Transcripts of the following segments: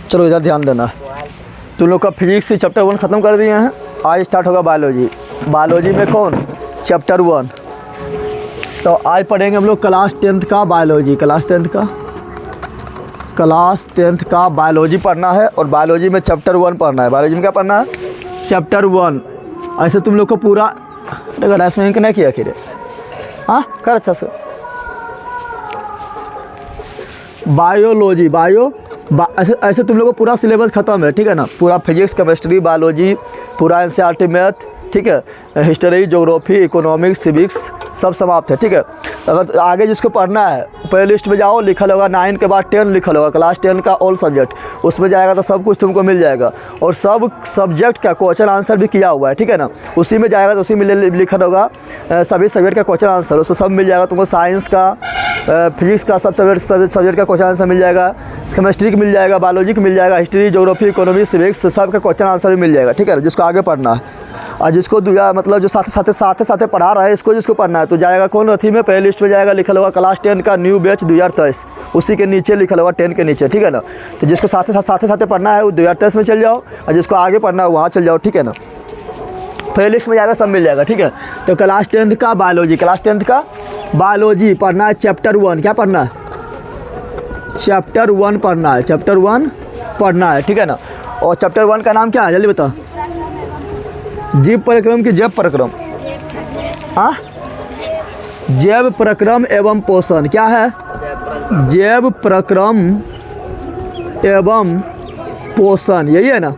चलो इधर ध्यान देना। तुम लोग का फिजिक्स से चैप्टर 1 ख़त्म कर दिए हैं। आज स्टार्ट होगा बायोलॉजी। बायोलॉजी में कौन? चैप्टर 1। तो आज पढ़ेंगे हम लोग क्लास 10th का बायोलॉजी। क्लास 10th का बायोलॉजी पढ़ना है और बायोलॉजी में चैप्टर 1 पढ़ना है। बायोलॉजी में क्या पढ़ना है? चैप्टर 1। ऐसे तुम लोग को पूरा अगर ऐसे नहीं किया खीरे, हाँ कर अच्छा से। बायोलॉजी ऐसे तुम लोग को पूरा सिलेबस ख़त्म है, ठीक है ना। पूरा फिजिक्स, केमिस्ट्री, बायोलॉजी, पूरा एनसीईआरटी मैथ, ठीक है, हिस्ट्री, ज्योग्राफी, इकोनॉमिक्स, सिविक्स सब समाप्त है, ठीक है। अगर आगे जिसको पढ़ना है पहले लिस्ट में जाओ, लिखा होगा 9 के बाद 10 लिखा होगा, क्लास 10 का ऑल सब्जेक्ट, उसमें जाएगा तो सब कुछ तुमको मिल जाएगा। और सब सब्जेक्ट का क्वेश्चन आंसर भी किया हुआ है, ठीक है ना। उसी में जाएगा तो उसी में लिखा होगा सभी सब्जेक्ट का क्वेश्चन आंसर, उसमें सब मिल जाएगा तुमको। साइंस का, फिजिक्स का सब सब्जेक्ट का क्वेश्चन आंसर मिल जाएगा, केमिस्ट्री का मिल जाएगा, बायोलॉजी का मिल जाएगा, हिस्ट्री, ज्योग्राफी, इकोनॉमिक्स, सिविक्स सब का क्वेश्चन आंसर भी मिल जाएगा, ठीक है। जिसको आगे पढ़ना है और जिसको मतलब जो साथ पढ़ा रहा है इसको जिसको पढ़ना है तो जाएगा कौन अथी में पहले लिस्ट में जाएगा, लिखा होगा क्लास 10 का न्यू बैच 2023, उसी के नीचे लिखा होगा 10 के नीचे, ठीक है ना। तो जिसको साथ पढ़ना है वो 2023 में चल जाओ और जिसको आगे पढ़ना है वहाँ चल जाओ, ठीक है ना। पहले लिस्ट में जाएगा सब मिल जाएगा, ठीक है। तो क्लास 10th का बायोलॉजी, क्लास 10th का बायोलॉजी पढ़ना है। चैप्टर 1 क्या पढ़ना है? चैप्टर 1 पढ़ना है। चैप्टर 1 पढ़ना है, ठीक है ना। और चैप्टर 1 का नाम क्या है जल्दी बता। जीव परिक्रम की जैव परिक्रम, हाँ जैव परिक्रम एवं पोषण क्या है? जैव परिक्रम एवं पोषण, यही है ना।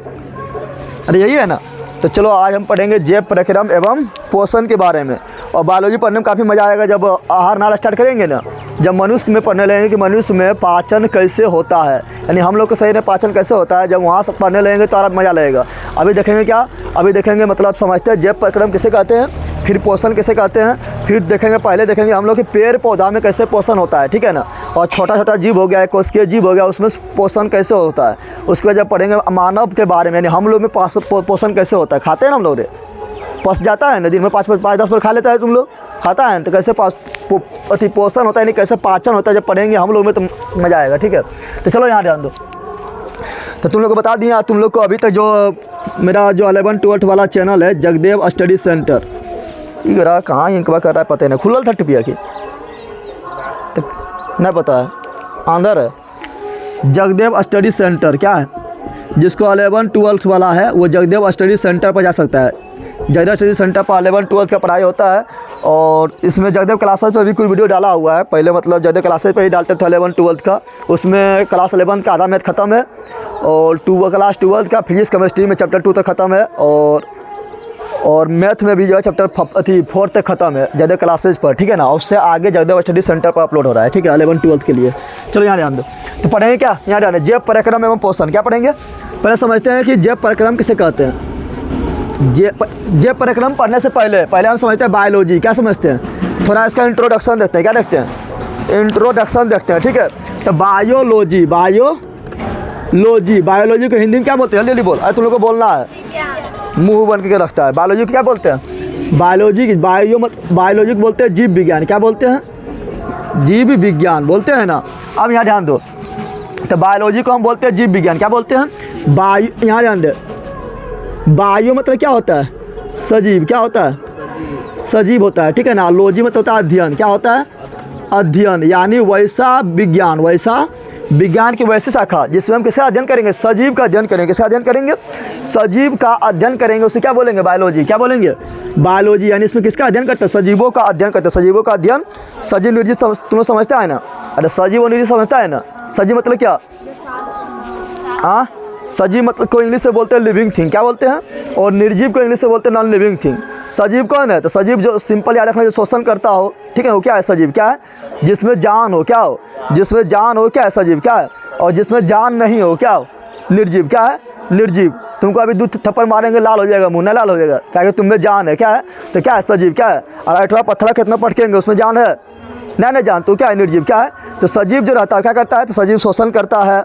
अरे यही है ना। तो चलो आज हम पढ़ेंगे जैव परिक्रम एवं पोषण के बारे में। और बायोलॉजी पढ़ने में काफ़ी मज़ा आएगा जब आहार नाल स्टार्ट करेंगे ना, जब मनुष्य में पढ़ने लगेंगे कि मनुष्य में पाचन कैसे होता है, यानी हम लोग के शरीर में पाचन कैसे होता है, जब वहाँ से पढ़ने लगेंगे तो और मज़ा लगेगा। अभी देखेंगे क्या, अभी देखेंगे मतलब समझते हैं जैव परिक्रम किसे कहते हैं, फिर पोषण किसे कहते हैं, फिर देखेंगे पहले देखेंगे हम लोग के पेड़ पौधा में कैसे पोषण होता है, ठीक है ना। और छोटा जीव हो गया, कोशिकीय जीव हो गया, उसमें पोषण कैसे होता है। उसके बाद जब पढ़ेंगे मानव के बारे में, यानी हम लोग में पोषण कैसे होता है। खाते हैं ना हम लोग, पस जाता है ना, दिन में 5-10 बार खा लेता है तुम लोग, खाता है तो कैसे अति पोषण होता है, यानी कैसे पाचन होता है, जब पढ़ेंगे हम लोग में तो मज़ा आएगा, ठीक है। तो चलो यहाँ ध्यान दो। तो तुम लोग को बता दिया, तुम लोग को अभी तक जो मेरा जो 11-12 वाला चैनल है जगदेव स्टडी सेंटर, ये रहा कहाँ इंकवा कर रहा है पता नहीं, खुलल था टिपिया की तो नहीं पता है, अंदर है। जगदेव स्टडी सेंटर क्या है, जिसको 11-12 वाला है वो जगदेव स्टडी सेंटर पर जा सकता है। जगदेव स्टडी सेंटर पर 11-12 का पढ़ाई होता है और इसमें जगदेव क्लासेस पर भी कोई वीडियो डाला हुआ है। पहले मतलब जगदेव क्लासेस पर ही डालते थे 11-12 का, उसमें क्लास 11 का आधा मैथ ख़त्म है और क्लास 12 का फिजिक्स केमिस्ट्री में चैप्टर 2 तक ख़त्म है और मैथ में भी जो है चैप्टर 4 तक ख़त्म है जगदेव क्लासेज पर, ठीक है ना। उससे आगे जगदेव स्टडी सेंटर पर अपलोड हो रहा है, ठीक है, 11-12 के लिए। चलो यहाँ ध्यान दो। तो पढ़ेंगे क्या, यहाँ ध्यान है जैव परिक्रम एवं पोषण क्या पढ़ेंगे। पहले समझते हैं कि जैव परिक्रम किसे कहते हैं। जैव परिक्रम पढ़ने से पहले हम समझते हैं बायोलॉजी क्या समझते हैं, थोड़ा इसका इंट्रोडक्शन देखते हैं। क्या देखते हैं? इंट्रोडक्शन देखते हैं, ठीक है। तो बायोलॉजी को हिंदी में क्या बोलते हैं, जल्दी बोल, अरे तुम लोग को बोलना है, मुंह बन के रखता है। बायोलॉजी को क्या बोलते हैं? बायोलॉजी को बोलते हैं जीव विज्ञान। क्या बोलते हैं? जीव विज्ञान बोलते हैं ना। अब यहाँ ध्यान दो। तो बायोलॉजी को हम बोलते हैं जीव विज्ञान। क्या बोलते हैं? यहाँ ध्यान दे। बायो मतलब क्या होता है? सजीव। क्या होता है? सजीव होता है, ठीक है ना। लॉजी मतलब होता है अध्ययन। क्या होता है? अध्ययन, यानी वैसा विज्ञान की वैसी शाखा जिसमें हम किसका अध्ययन करेंगे? सजीव का अध्ययन करेंगे। किसका अध्ययन करेंगे? सजीव का अध्ययन करेंगे। उसे क्या बोलेंगे? बायोलॉजी। क्या बोलेंगे? बायोलॉजी, यानी इसमें किसका अध्ययन करते हैं? सजीवों का अध्ययन करते हैं। सजीवों का अध्ययन, सजीव निर्जीव तुम लोग समझता है ना। अरे सजीव और निर्जीव समझता है ना। सजीव मतलब क्या? हाँ, सजीव मतलब को इंग्लिश से बोलते हैं लिविंग थिंग। क्या बोलते हैं? और निर्जीव को इंग्लिश से बोलते हैं नॉन लिविंग थिंग। सजीव कौन है? तो सजीव जो सिंपल याद रखना, जो शोषण करता हो, ठीक है, वो क्या है? सजीव। क्या है? जिसमें जान हो। क्या हो? जिसमें जान हो, क्या है? सजीव। क्या है? और जिसमें जान नहीं हो, क्या हो? निर्जीव। क्या है? निर्जीव। तुमको अभी 2 थप्पड़ मारेंगे लाल हो जाएगा, मुँह ना लाल हो जाएगा, क्या कि तुम में जान है। क्या है? तो क्या है? सजीव। क्या है? और अठवा पत्थर कितना पटकेंगे उसमें जान है? नहीं जान, तो क्या है? निर्जीव। क्या है? तो सजीव जो रहता है क्या करता है? तो सजीव शोषण करता है,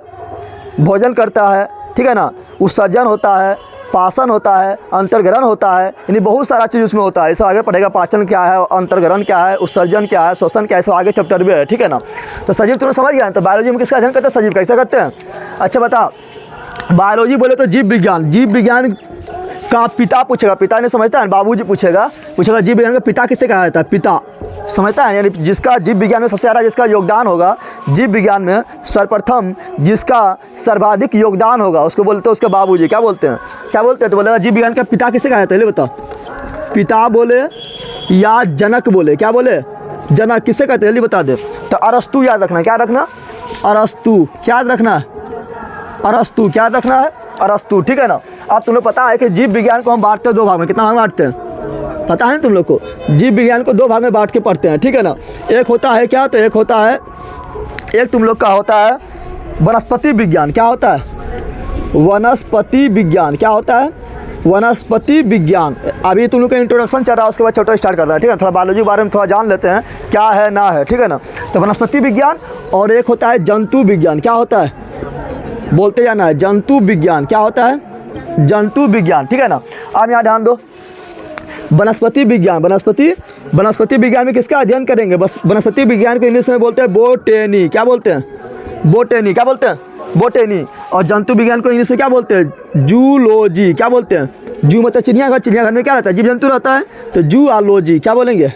भोजन करता है, ठीक है ना, उत्सर्जन होता है, पाचन होता है, अंतर्ग्रहण होता है, यानी बहुत सारा चीज़ उसमें होता है। इसे आगे पढ़ेगा, पाचन क्या है, अंतर्ग्रहण क्या है, उत्सर्जन क्या है, श्वसन क्या है, सब आगे चैप्टर में है, ठीक है ना। तो सजीव तुमने समझ गया। तो बायोलॉजी में किसका अध्ययन करते हैं? सजीव। कैसे करते हैं? अच्छा बता, बायोलॉजी बोले तो जीव विज्ञान, जीव विज्ञान का पिता पूछेगा, पिता नहीं समझता है, बाबूजी पूछेगा जीव विज्ञान का पिता किसे कहा जाता है, पिता समझता है, यानी जिसका जीव विज्ञान में सबसे ज़्यादा जिसका योगदान होगा, जीव विज्ञान में सर्वप्रथम जिसका सर्वाधिक योगदान होगा उसको बोलते हैं उसके बाबूजी। क्या बोलते हैं, क्या बोलते हैं, तो बोलेगा जीव विज्ञान का पिता किसे कहा जाता है, बताओ, पिता बोले या जनक बोले, क्या बोले, जनक किसे कहते हैं, जल्दी बता दे। तो अरस्तु याद रखना, क्या रखना, अरस्तु, क्या याद रखना है, अरस्तु, क्या रखना है, अरस्तु, ठीक है ना। अब तुम्हें पता है कि जीव विज्ञान को हम बांटते हैं दो भाग में, कितना भाग बांटते हैं पता है तुम लोग को, जीव विज्ञान को दो भाग में बांट के पढ़ते हैं, ठीक है ना। एक होता है क्या, तो एक होता है, एक तुम लोग का होता है वनस्पति विज्ञान, क्या होता है, वनस्पति विज्ञान, क्या होता है, वनस्पति विज्ञान। अभी तुम लोग का इंट्रोडक्शन चल रहा है, उसके बाद चैप्टर स्टार्ट करना है, ठीक है। थोड़ा बायोलॉजी के बारे में थोड़ा जान लेते हैं क्या है ना है, ठीक है ना। तो वनस्पति विज्ञान और एक होता है जंतु विज्ञान, क्या होता है, बोलते जाना है, जंतु विज्ञान, क्या होता है, जंतु विज्ञान, ठीक है ना। अब यहाँ ध्यान दो, वनस्पति विज्ञान, वनस्पति विज्ञान में किसका अध्ययन करेंगे, बस वनस्पति विज्ञान को इंग्लिश में बोलते हैं बोटेनी, क्या बोलते हैं, बोटेनी, क्या बोलते हैं, बोटेनी। और जंतु विज्ञान को इंग्लिश में क्या बोलते हैं, जूलॉजी, क्या बोलते हैं, जू मतलब चिड़ियाघर, चिड़ियाघर में क्या रहता है, जीव जंतु रहता है, तो जूलॉजी, क्या बोलेंगे,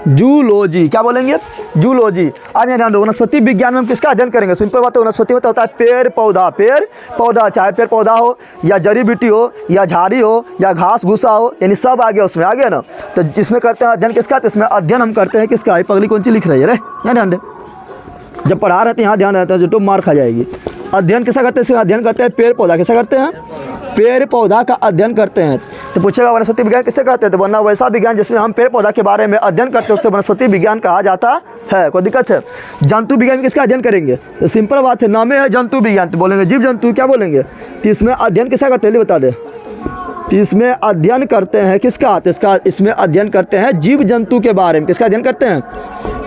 जूलॉजी, क्या बोलेंगे, जूलॉजी। अब यहाँ ध्यान दो, वनस्पति विज्ञान में हम किसका अध्ययन करेंगे, सिंपल बात है, वनस्पति में तो होता है पेड़ पौधा, पेड़ पौधा, चाहे पेड़ पौधा हो या जड़ी बूटी हो या झाड़ी हो या घास भूसा हो, यानी सब आ गया उसमें, आ गया ना। तो जिसमें करते हैं अध्ययन किसका, तो इसमें अध्ययन हम करते हैं किसका, ये पगली कौन सी लिख रही है रे, यहाँ ध्यान दे, जब पढ़ा रहे थे यहाँ ध्यान रहता है, जो तो मार खा जाएगी। अध्ययन किसा करते हैं, इसमें अध्ययन करते हैं पेड़ पौधा, किसा करते हैं, पेड़ पौधा का अध्ययन करते हैं। तो पूछेगा वनस्पति विज्ञान किसे कहते हैं, तो वरना वैसा विज्ञान जिसमें हम पेड़ पौधा के बारे में अध्ययन करते हैं उससे वनस्पति विज्ञान कहा जाता है, कोई दिक्कत है। जंतु विज्ञान किसका अध्ययन करेंगे, तो सिंपल बात है, नाम है जंतु विज्ञान, तो बोलेंगे जीव जंतु, क्या बोलेंगे। तो इसमें अध्ययन किसका करते हैं, बता दे, तो इसमें अध्ययन करते हैं किसका, तो इसमें अध्ययन करते हैं जीव जंतु के बारे में, किसका अध्ययन करते हैं,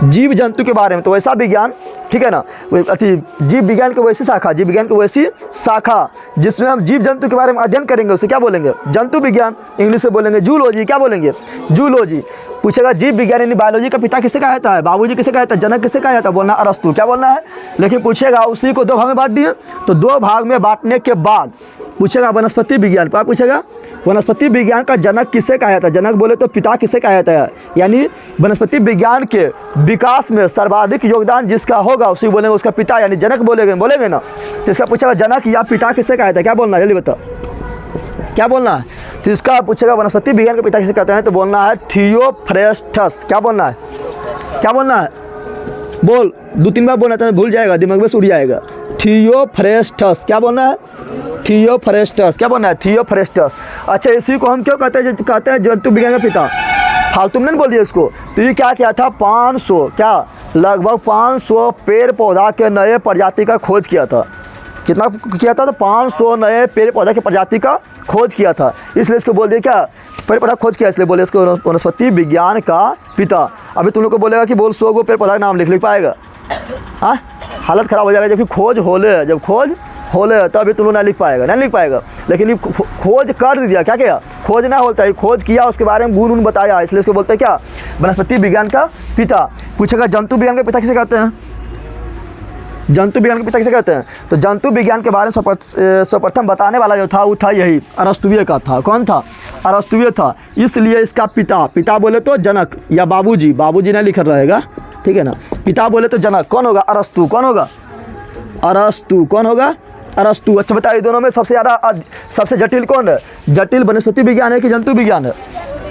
जीव जंतु के बारे में। तो वैसा विज्ञान, ठीक है ना, जीव विज्ञान की वैसी शाखा, जीव विज्ञान की वैसी शाखा जिसमें हम जीव जंतु के बारे में अध्ययन करेंगे उसे क्या बोलेंगे, जंतु विज्ञान, इंग्लिश में बोलेंगे जूलॉजी, क्या बोलेंगे, जूलॉजी। पूछेगा जीव विज्ञान यानी बायोलॉजी का पिता किसे कहा जाता है, बाबूजी किसे कहा जाता है, जनक किसे कहा जाता है, बोलना अरस्तु, क्या बोलना है। लेकिन पूछेगा उसी को दो भाग में बांट दिए, तो दो भाग में बांटने के बाद पूछेगा वनस्पति विज्ञान, क्या पूछेगा, वनस्पति विज्ञान का जनक किसे कहा जाता है, जनक बोले तो पिता किसे कहा जाता है, यानी वनस्पति विज्ञान के विकास में सर्वाधिक योगदान जिसका होगा उसी बोलेंगे उसका पिता, यानी जनक बोलेंगे ना। तो इसका पूछेगा जनक या पिता किसे कहा जाता है, क्या बोलना है, जल्दी बता, क्या बोलना है। तो इसका पूछेगा वनस्पति विज्ञान के पिता किसे कहते हैं, तो बोलना है थियोफ्रेस्टस, क्या बोलना है, क्या बोलना है, बोल, दो तीन बार बोलना था, भूल जाएगा, दिमाग में उड़ जाएगा। थियोफ्रेस्टस, क्या बोलना है, थियोफ्रेस्टस, क्या बोलना है, थियोफ्रेस्टस। अच्छा, इसी को हम क्यों कहते हैं जंतु विज्ञान का पिता, फालतू में नहीं बोल दिया इसको। तो ये क्या किया था, 500 क्या लगभग 500 पेड़ पौधा के नए प्रजाति का खोज किया था, कितना किया था, तो 500 नए पेड़ पौधा के प्रजाति का खोज किया था, इसलिए इसको बोल दिया क्या, पेड़ पौधा खोज किया, इसलिए बोले इसको वनस्पति विज्ञान का पिता। अभी तुम लोग को बोलेगा कि बोल 100 गो पेड़ पौधा का नाम लिख पाएगा, हाँ, हालत ख़राब हो जाएगा, जबकि खोज होले, जब खोज होले तो अभी तुम लोग नहीं लिख पाएगा, लेकिन ये खोज कर दिया, क्या किया, खोज ना होता है, खोज किया, उसके बारे में गुण बताया, इसलिए इसको बोलते हैं क्या, वनस्पति विज्ञान का पिता। पूछेगा जंतु विज्ञान के पिता किसे कहते हैं, जंतु विज्ञान के पिता किसे कहते हैं, तो जंतु विज्ञान के बारे में सर्वप्रथम बताने वाला जो था वो था यही अरस्तुवीय का था, कौन था, अरस्तुवीय था, इसलिए इसका पिता बोले तो जनक या बाबूजी नहीं लिखा रहेगा, ठीक है ना। पिता बोले तो जनक, कौन होगा, अरस्तु, कौन होगा, अरस्तु, कौन होगा, अरस्तु। अच्छा बताइए, दोनों में सबसे जटिल कौन है, जटिल वनस्पति विज्ञान है कि जंतु विज्ञान है,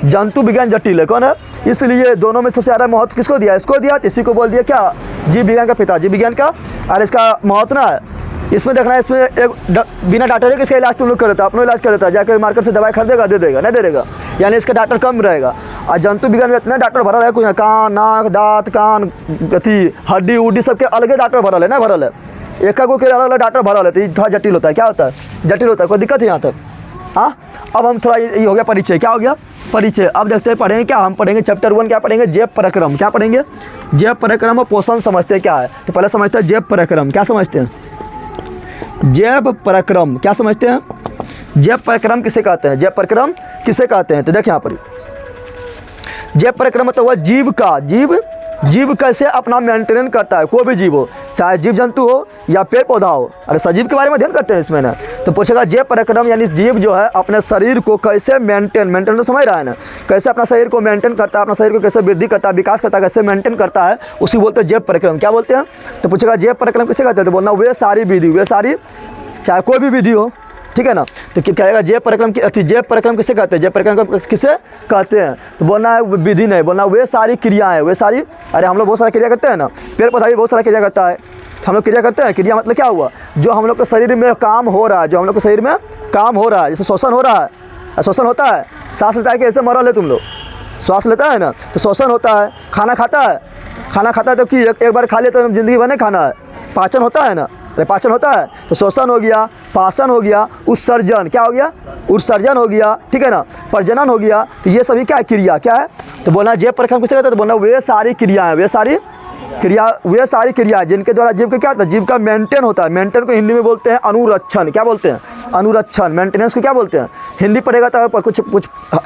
जंतु विज्ञान जटिल है, कौन है, इसलिए दोनों में सबसे ज़्यादा महत्व किसको दिया, इसको दिया, इसी को बोल दिया क्या, जीव विज्ञान का पिता, जीव विज्ञान का। और इसका महत्व ना है, इसमें देखना है, इसमें एक बिना डॉक्टर के इसका इलाज तुम लोग कर देता, अपना इलाज कर देता, जाकर मार्केट से दवाई खरीदेगा, दे देगा, नहीं दे देगा, यानी इसका डॉक्टर कम रहेगा। और जंतु विज्ञान में इतना डॉक्टर भरल है, कोई कान नाक दाँत कान अथी हड्डी उड्डी सबके अलगे डॉक्टर भरल है, ना भरल है, एक को के अलग अलग डॉक्टर भरल है, तो ये थोड़ा जटिल होता है, क्या होता है, जटिल होता है, कोई दिक्कत है यहाँ तक, हाँ। अब हम थोड़ा ये हो गया परिचय, क्या हो गया परिचय। अब देखते हैं पढ़ेंगे क्या, हम पढ़ेंगे चैप्टर 1 क्या पढ़ेंगे, जैव पराक्रम, क्या पढ़ेंगे, जैव पराक्रम और पोषण समझते हैं क्या है। तो पहले समझते हैं जैव पराक्रम, क्या समझते हैं, जैव पराक्रम क्या समझते हैं, जैव पराक्रम किसे कहते हैं, जैव पराक्रम किसे कहते हैं। तो देखिए यहाँ पर जैव पराक्रम मतलब हुआ जीव जीव कैसे अपना मेंटेन करता है, कोई भी जीव हो, चाहे जीव जंतु हो या पेड़ पौधा हो। अरे सजीव के बारे में अध्ययन करते हैं इसमें ना। तो पूछेगा जैव पराक्रम यानी जीव जो है अपने शरीर को कैसे मेंटेन तो समझ रहा है ना, कैसे अपना शरीर को मेंटेन करता है, अपना शरीर को कैसे वृद्धि करता है, विकास करता है, कैसे मेंटेन करता है, उसी बोलते हैं जैव पराक्रम। क्या बोलते हैं? तो पूछेगा जैव पराक्रम किसे कहते हैं? तो बोलना वे सारी विधि, वे सारी चाहे कोई भी विधि हो, ठीक है ना। तो क्या कहेगा जैव पराक्रम की, जैव पराक्रम किसे कहते हैं, जैव पराक्रम किसे कहते हैं? तो बोलना है विधि नहीं, बोलना वे सारी क्रियाएं, वे सारी। अरे हम लोग बहुत सारा क्रिया करते हैं ना, पेड़ पौधा भी बहुत सारा क्रिया करता है, हम लोग क्रिया करते हैं। क्रिया मतलब क्या हुआ? जो हम लोग के शरीर में काम हो रहा है, जो हम लोग के शरीर में काम हो रहा है, जैसे श्वसन हो रहा है, श्वसन होता है, सांस लेता है कि ऐसे मरल है तुम लोग, श्वास लेता है ना, तो श्वसन होता है। खाना खाता है, खाना खाता है तो कि एक बार खा लिया तो जिंदगी भर नहीं खाना है। पाचन होता है ना, अरे पाचन होता है, तो श्वसन हो गया, पाचन हो गया, उत्सर्जन क्या हो गया? उत्सर्जन हो गया, ठीक है ना, प्रजनन हो गया। तो ये सभी क्या है? क्रिया। क्या है? तो बोलना जैव पराक्रम किसे कहते हैं? तो बोलना वे सारी क्रियाएं, वे सारी क्रिया, वे सारी क्रिया जिनके द्वारा जीव का क्या होता है? जीव का मेंटेन होता है। मेंटेन को हिंदी में बोलते हैं अनुरक्षण। क्या बोलते हैं? अनुरक्षण। मेंटेनेंस को क्या बोलते हैं? हिंदी पढ़ेगा तो कुछ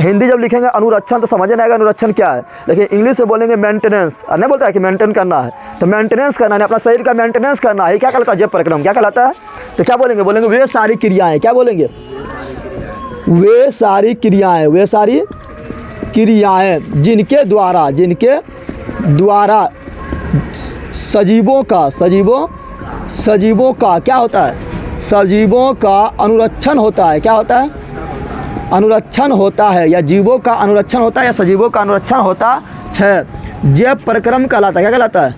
हिंदी जब लिखेंगे अनुरक्षण तो समझ नहीं आएगा अनुरक्षण क्या है, लेकिन इंग्लिश में बोलेंगे मेंटेनेंस। और नहीं बोलता है कि मेंटेन करना है, तो मेंटेनेंस करना है, अपना शरीर का मेंटेनेंस करना है, क्या कहलाता है? जैव पराक्रम क्या कहलाता है? तो क्या बोलेंगे? बोलेंगे वे सारी क्रियाएँ। क्या बोलेंगे? वे सारी क्रियाएँ, वे सारी क्रियाएँ जिनके द्वारा सजीवों का क्या होता है? सजीवों का अनुरक्षण होता है। क्या होता है? अनुरक्षण होता है, या जीवों का अनुरक्षण होता है, या सजीवों का अनुरक्षण होता है। जैव पराक्रम कहलाता है। क्या कहलाता है?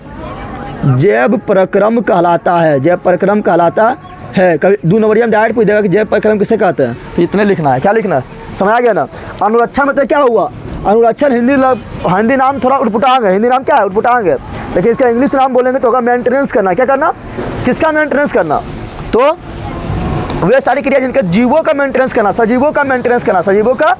जैव पराक्रम कहलाता है। जैव पराक्रम कहलाता है। कभी 2 नंबरिया में डायरेक्ट पूछ देगा कि जैव पराक्रम किसे कहते हैं, तो इतने लिखना है। क्या लिखना है? समझ आ गया ना। अनुरक्षण मतलब क्या हुआ? अनुरक्षण हिंदी नाम थोड़ा उटपुटांग है, हिंदी नाम क्या है? उटपुटांग है, लेकिन इसका इंग्लिश नाम बोलेंगे तो होगा मेंटेनेंस करना। क्या करना? किसका मेंटेनेंस करना? तो वे सारी क्रिया जिनके जीवों का मेंटेनेंस करना, सजीवों का मेंटेनेंस करना, सजीवों का।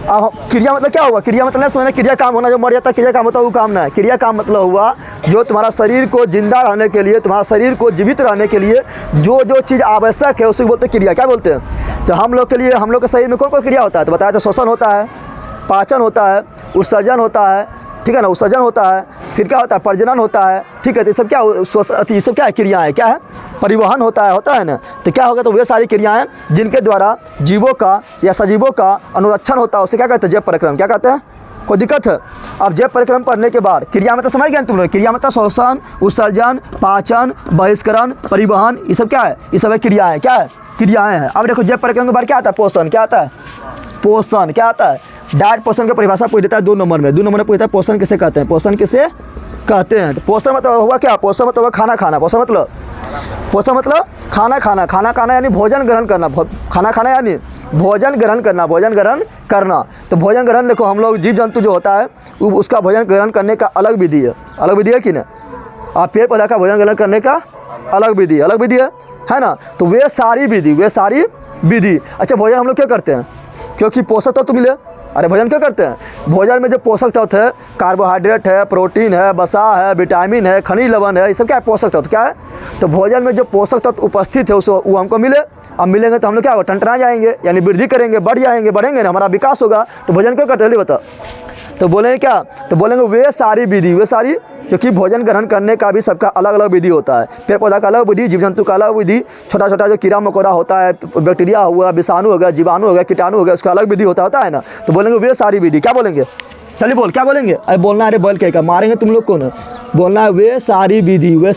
क्रिया मतलब क्या हुआ? क्रिया मतलब समझना, क्रिया काम होना, जो मर जाता है क्रिया काम होता है वो काम ना है। क्रिया काम मतलब हुआ जो तुम्हारा शरीर को जिंदा रहने के लिए, तुम्हारा शरीर को जीवित रहने के लिए जो चीज़ आवश्यक है उसे बोलते हैं क्रिया। क्या बोलते हैं? तो हम लोग के लिए, हम लोग के शरीर में कौन कौन क्रिया होता है? तो बताया तो श्वसन होता है, पाचन होता है, उत्सर्जन होता है, ठीक है ना, उत्सर्जन होता है, फिर क्या होता है? प्रजनन होता है, ठीक है। तो ये सब क्या, ये सब क्या है? क्रियाएँ। क्या है? परिवहन होता है ना। तो क्या होगा? तो वे सारी क्रियाएं जिनके द्वारा जीवों का या सजीवों का अनुरक्षण होता है उसे क्या कहते हैं? जैव पराक्रम। क्या कहते हैं? कोई दिक्कत है? अब जैव पराक्रम पढ़ने के बाद क्रिया मतलब समझ गए तुम लोग? क्रिया मतलब श्वसन, उत्सर्जन, पाचन, बहिष्करण, परिवहन, ये सब क्या है? ये सब क्रियाएँ। क्या है? क्रियाएँ हैं। अब देखो जैव पराक्रम के बाद क्या आता है? पोषण। क्या आता है? पोषण। क्या आता है? डायरेक्ट पोषण की परिभाषा पूछ देता है 2 नंबर में। 2 नंबर में पूछता है पोषण किसे कहते हैं? पोषण किसे कहते हैं? तो पोषण मतलब हुआ क्या? पोषण मतलब खाना खाना। पोषण मतलब खाना खाना। खाना खाना यानी भोजन ग्रहण करना। खाना खाना यानी भोजन ग्रहण करना। भोजन ग्रहण करना। तो भोजन ग्रहण देखो, हम लोग जीव जंतु जो होता है उसका भोजन ग्रहण करने का अलग विधि है। अलग विधि है कि ना? और पेड़ पौधा का भोजन ग्रहण करने का अलग विधि है ना। तो वे सारी विधि। अच्छा, भोजन हम लोग क्यों करते हैं? क्योंकि पोषक तत्व मिले। अरे भोजन क्यों करते हैं? भोजन में जो पोषक तत्व है, कार्बोहाइड्रेट है, प्रोटीन है, वसा है, विटामिन है, खनिज लवण है, ये सब क्या है? पोषक तत्व। क्या है? तो भोजन में जो पोषक तत्व उपस्थित है वो हमको मिले। अब मिलेंगे तो हम लोग क्या होगा? टनटना जाएंगे, यानी वृद्धि करेंगे, बढ़ेंगे ना, हमारा विकास होगा। तो भोजन क्यों करते हैं? बता। तो बोलेंगे क्या? तो बोलेंगे वे सारी विधि, वे सारी, क्योंकि भोजन ग्रहण करने का भी सबका अलग अलग विधि होता है। पेड़ पौधा का अलग विधि, जीव जंतु का अलग विधि, छोटा छोटा जो कीड़ा मकोड़ा होता है, बैक्टीरिया हुआ, विषाणु हो गया, जीवाणु हो गया, कीटाणु हो गया, उसका अलग विधि होता है ना। तो बोलेंगे वे सारी विधि। क्या बोलेंगे? चलिए बोल, क्या बोलेंगे? अरे बोलना, अरे बोल क्या मारेंगे तुम लोग को ना। बोलना है वे सारी विधि, वे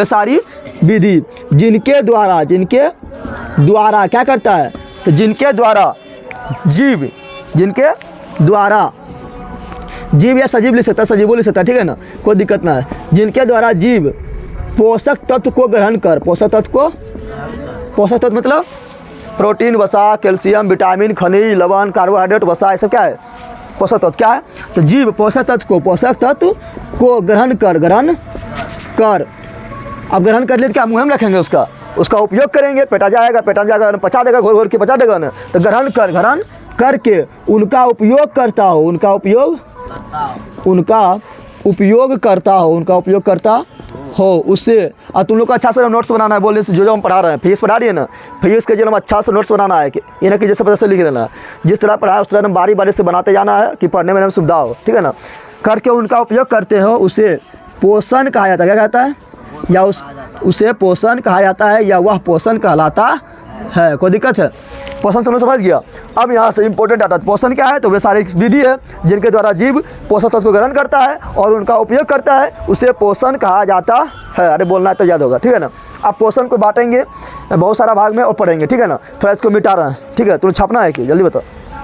सारी विधि जिनके द्वारा क्या करता है? तो जिनके द्वारा जीव, जीव या सजीव लिख सकता है, सजीवो लिख सकता है, ठीक है ना, कोई दिक्कत ना है। जिनके द्वारा जीव पोषक तत्व को ग्रहण कर, पोषक तत्व मतलब प्रोटीन, वसा, कैल्शियम, विटामिन, खनिज लवण, कार्बोहाइड्रेट, वसा, ये सब क्या है? पोषक तत्व। क्या है? तो जीव पोषक तत्व को ग्रहण कर। अब ग्रहण कर ले तो क्या मुँह में रखेंगे? उसका उपयोग करेंगे, पेटा जाएगा, पचा देगा, घोर के पचा देगा ना। तो ग्रहण करके उनका उपयोग करता हो उससे। और तुम लोग को अच्छा से नोट्स बनाना है, बोलने से जो हम पढ़ा रहे हैं, फिजिक्स पढ़ा रही है ना, फिजिक्स के जो हम अच्छा से नोट्स बनाना है कि ये ना कि जैसे पता से लिख देना, जिस तरह पढ़ा है उस तरह बारी से बनाते जाना है कि पढ़ने में सुविधा हो, ठीक है ना। करके उनका उपयोग करते हो उसे पोषण कहा जाता है। क्या कहता है? या उसे पोषण कहा जाता है या वह पोषण कहलाता है। कोई दिक्कत है? पोषण समझ गया। अब यहाँ से इंपॉर्टेंट आता है, पोषण क्या है? तो वे सारी विधि है जिनके द्वारा जीव पोषक तत्व को ग्रहण करता है और उनका उपयोग करता है, उसे पोषण कहा जाता है। अरे बोलना है तो याद होगा, ठीक है ना। आप पोषण को बांटेंगे बहुत सारा भाग में और पढ़ेंगे, ठीक है ना। थोड़ा इसको मिटा रहे हैं, ठीक है। तुम्हें छापना है कि जल्दी बताओ?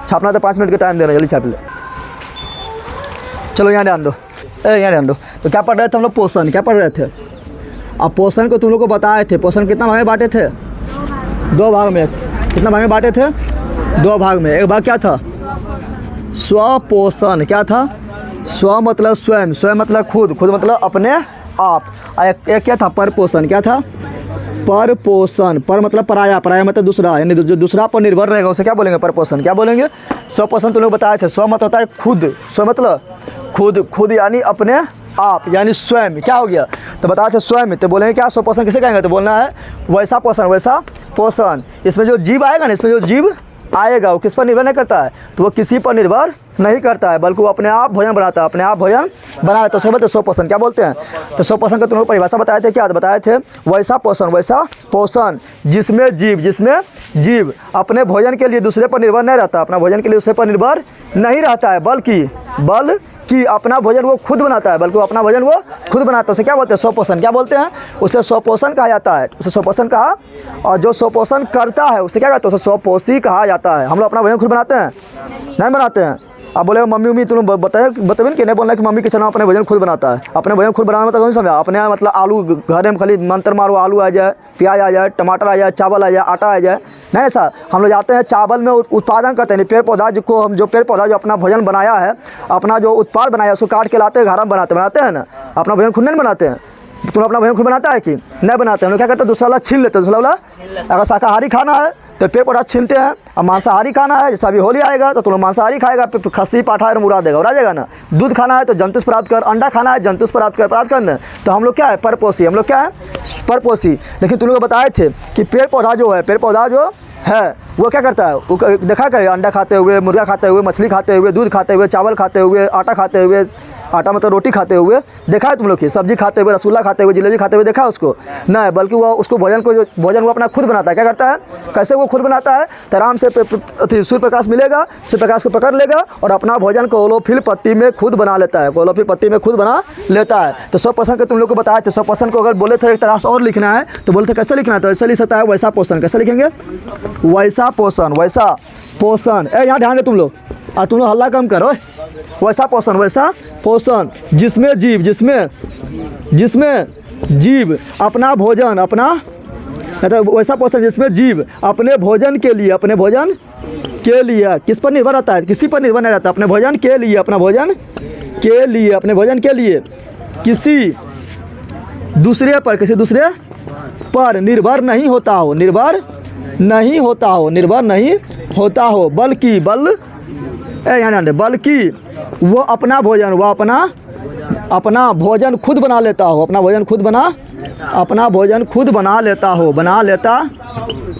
छापना तो 5 मिनट का टाइम देना, जल्दी छाप ले। चलो यहाँ ध्यान दो, यहाँ ध्यान दो। तो क्या पढ़ रहे थे हम लोग? पोषण। क्या पढ़ रहे थे? अब पोषण को तुम लोग को बताए थे। पोषण कितना भाग में बांटे थे? 2 भाग में। कितना भाग में बांटे थे? 2 भाग में। एक भाग क्या था? स्वपोषण। क्या था? स्व मतलब स्वयं, स्वयं मतलब खुद, खुद मतलब अपने आप। एक क्या था? परपोषण। क्या था? परपोषण। पर मतलब पराया, पराया मतलब दूसरा, यानी जो दूसरा पर निर्भर रहेगा उसे क्या बोलेंगे? परपोषण। क्या बोलेंगे? स्वपोषण तुम लोग बताए थे। स्व मतलब होता है खुद, स्व मतलब खुद, खुद यानी अपने आप, यानी स्वयं। क्या हो गया? तो बताए थे स्वयं, तो बोलेंगे क्या? स्वपोषण किसे कहेंगे? तो बोलना है वैसा पोषण, वैसा पोषण। इसमें जो जीव आएगा ना, इसमें जो जीव आएगा वो किस पर निर्भर नहीं करता है? तो वो किसी पर निर्भर नहीं करता है, बल्कि वो अपने आप भोजन बनाता है, अपने आप भोजन बना लेता है। तो बोलते हैं स्वपोषण। क्या बोलते हैं? तो स्वपोषण का तुम लोग परिभाषा बताए थे। क्या बताए थे? वैसा पोषण, वैसा पोषण जिसमें जीव अपने भोजन के लिए दूसरे पर निर्भर नहीं रहता, अपना भोजन के लिए दूसरे पर निर्भर नहीं रहता है, बल्कि अपना भोजन वो खुद बनाता है, बल्कि अपना भोजन वो खुद बनाता है। उसे क्या बोलते हैं? स्वपोषण। क्या बोलते हैं? उसे स्वपोषण कहा जाता है। उसे स्वपोषण कहा। और जो स्वपोषण करता है उसे क्या कहते हैं? उसे स्वपोषी कहा जाता है। हम लोग अपना भोजन खुद बनाते हैं? नहीं बनाते हैं। अब बोलेगा मम्मी तुम बताए कि नहीं बोलना कि मम्मी किचन में अपने भोजन खुद बनाता है। अपने भोजन खुद बनाना मतलब नहीं समझा? अपने मतलब आलू घर में खाली मंत्र मारो, आलू आ जाए, प्याज आ जाए, टमाटर आ जाए, चावल आ जाए, आटा आ जाए, नहीं ऐसा। हम लोग जाते हैं चावल में उत्पादन करते हैं, पेड़ पौधा जो हम जो पेड़ पौधा जो अपना भोजन बनाया है, अपना जो उत्पाद बनाया है उसको काट के लाते हैं, घर में बनाते हैं ना। अपना भोजन खुद नहीं बनाते हैं। तुम अपना भोजन खुद बनाता है कि नहीं बनाते? हम लोग क्या करते हैं? दूसरा वाला छीन लेते हैं। दूसरा वाला अगर शाकाहारी खाना है तो पेड़ पौधा छीनते हैं। अब मांसाहारी खाना है, जैसा अभी होली आएगा तो तुम लोग मांसाहारी खाएगा, खस्सी पाठा उड़ा देगा, उड़ा जाएगा ना। दूध खाना है तो जंतु से प्राप्त कर, अंडा खाना है जंतु से प्राप्त करना। तो हम लोग क्या है? परपोषी। हम लोग क्या है? परपोषी। लेकिन तुम लोग बताए थे कि पेड़ पौधा जो है वो क्या करता है? वो देखा कर अंडा खाते हुए, मुर्गा खाते हुए, मछली खाते हुए, दूध खाते हुए, चावल खाते हुए, आटा खाते हुए, आटा मतलब रोटी खाते हुए देखा है तुम लोग की? सब्जी खाते हुए, रसगुल्ला खाते हुए, जलेबी खाते हुए देखा है उसको? नहीं, बल्कि वो उसको भोजन वो अपना खुद बनाता है। क्या करता है? कैसे वो खुद बनाता है? तो आराम से सूर्य प्रकाश मिलेगा, सूर्य प्रकाश को पकड़ लेगा और अपना भोजन कोलोफिल पत्ती में खुद बना लेता है। कोलोफिल पत्ती में खुद बना लेता है। तो स्वपोषण के तुम लोग को बताए थे। स्वपोषण को अगर बोले थे एक तरह से और लिखना है तो बोलते कैसे लिखना है? तो ऐसे लिख सकता है वैसा पोषण। कैसे लिखेंगे? वैसा पोषण, वैसा पोषण। यहाँ ध्यान दे तुम लोग, तुम लोग हल्ला कम करो। वैसा पोषण जिसमें जीव अपना भोजन मतलब वैसा पोषण जिसमें जीव अपने भोजन के लिए किस पर निर्भर रहता है? किसी पर निर्भर नहीं रहता। अपने भोजन के लिए किसी दूसरे पर निर्भर नहीं होता हो, बल्कि वो अपना भोजन खुद बना लेता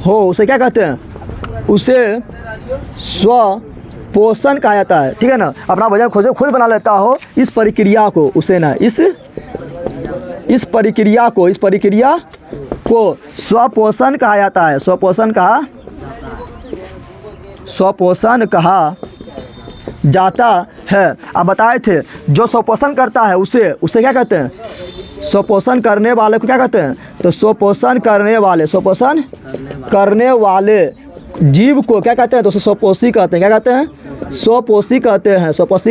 हो, उसे क्या कहते हैं? उसे स्वपोषण कहा जाता है। ठीक है ना। अपना भोजन खुद बना लेता हो, इस प्रक्रिया को स्वपोषण कहा जाता है। स्वपोषण कहा जाता है। अब बताए थे जो स्वपोषण करता है उसे क्या कहते हैं? स्वपोषण करने वाले को क्या कहते हैं? तो स्वपोषण करने वाले जीव को क्या कहते हैं? तो उसे स्वपोषी कहते हैं। क्या कहते हैं? स्वपोषी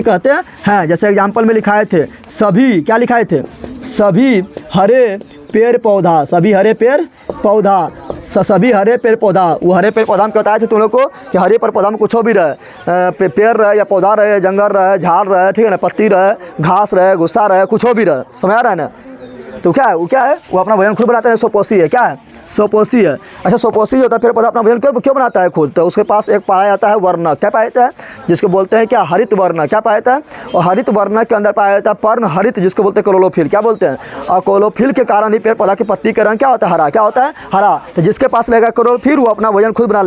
कहते हैं। जैसे एग्जाम्पल में लिखाए थे सभी, क्या लिखाए थे? सभी हरे पेड़ पौधा, सभी हरे पेड़ पौधा। वो हरे पेड़ पौधा में बताए थे तुम लोग को कि हरे पेड़ पौधा में कुछ भी रहे, पेड़ रहे या पौधा रहे, जंगल रहे, झाड़ रहे, ठीक है ना, पत्ती रहे, घास रहे, गुस्सा रहे, कुछ भी रहे, समझ आ रहा है ना। तो क्या है? वो अपना भोजन खुद बनाता है। स्वपोषी है। क्या है? स्वपोषी है। अच्छा, स्वपोषी होता है पेड़ पौधा अपना भोजन क्यों बनाता है खुद? तो उसके पास एक पाया जाता है वर्ण। क्या पाया जाता है? जिसको बोलते हैं क्या? हरित वर्ण। क्या पाया जाता है? और हरित वर्ण के अंदर पाया जाता है पर्ण हरित, जिसको बोलते हैं क्लोरोफिल। क्या बोलते हैं? और क्लोरोफिल के कारण ही पेड़ पौधा की पत्ती का रंग क्या होता है? हरा। क्या होता है? हरा। तो जिसके पास रहेगा क्लोरोफिल वो अपना भोजन खुद बना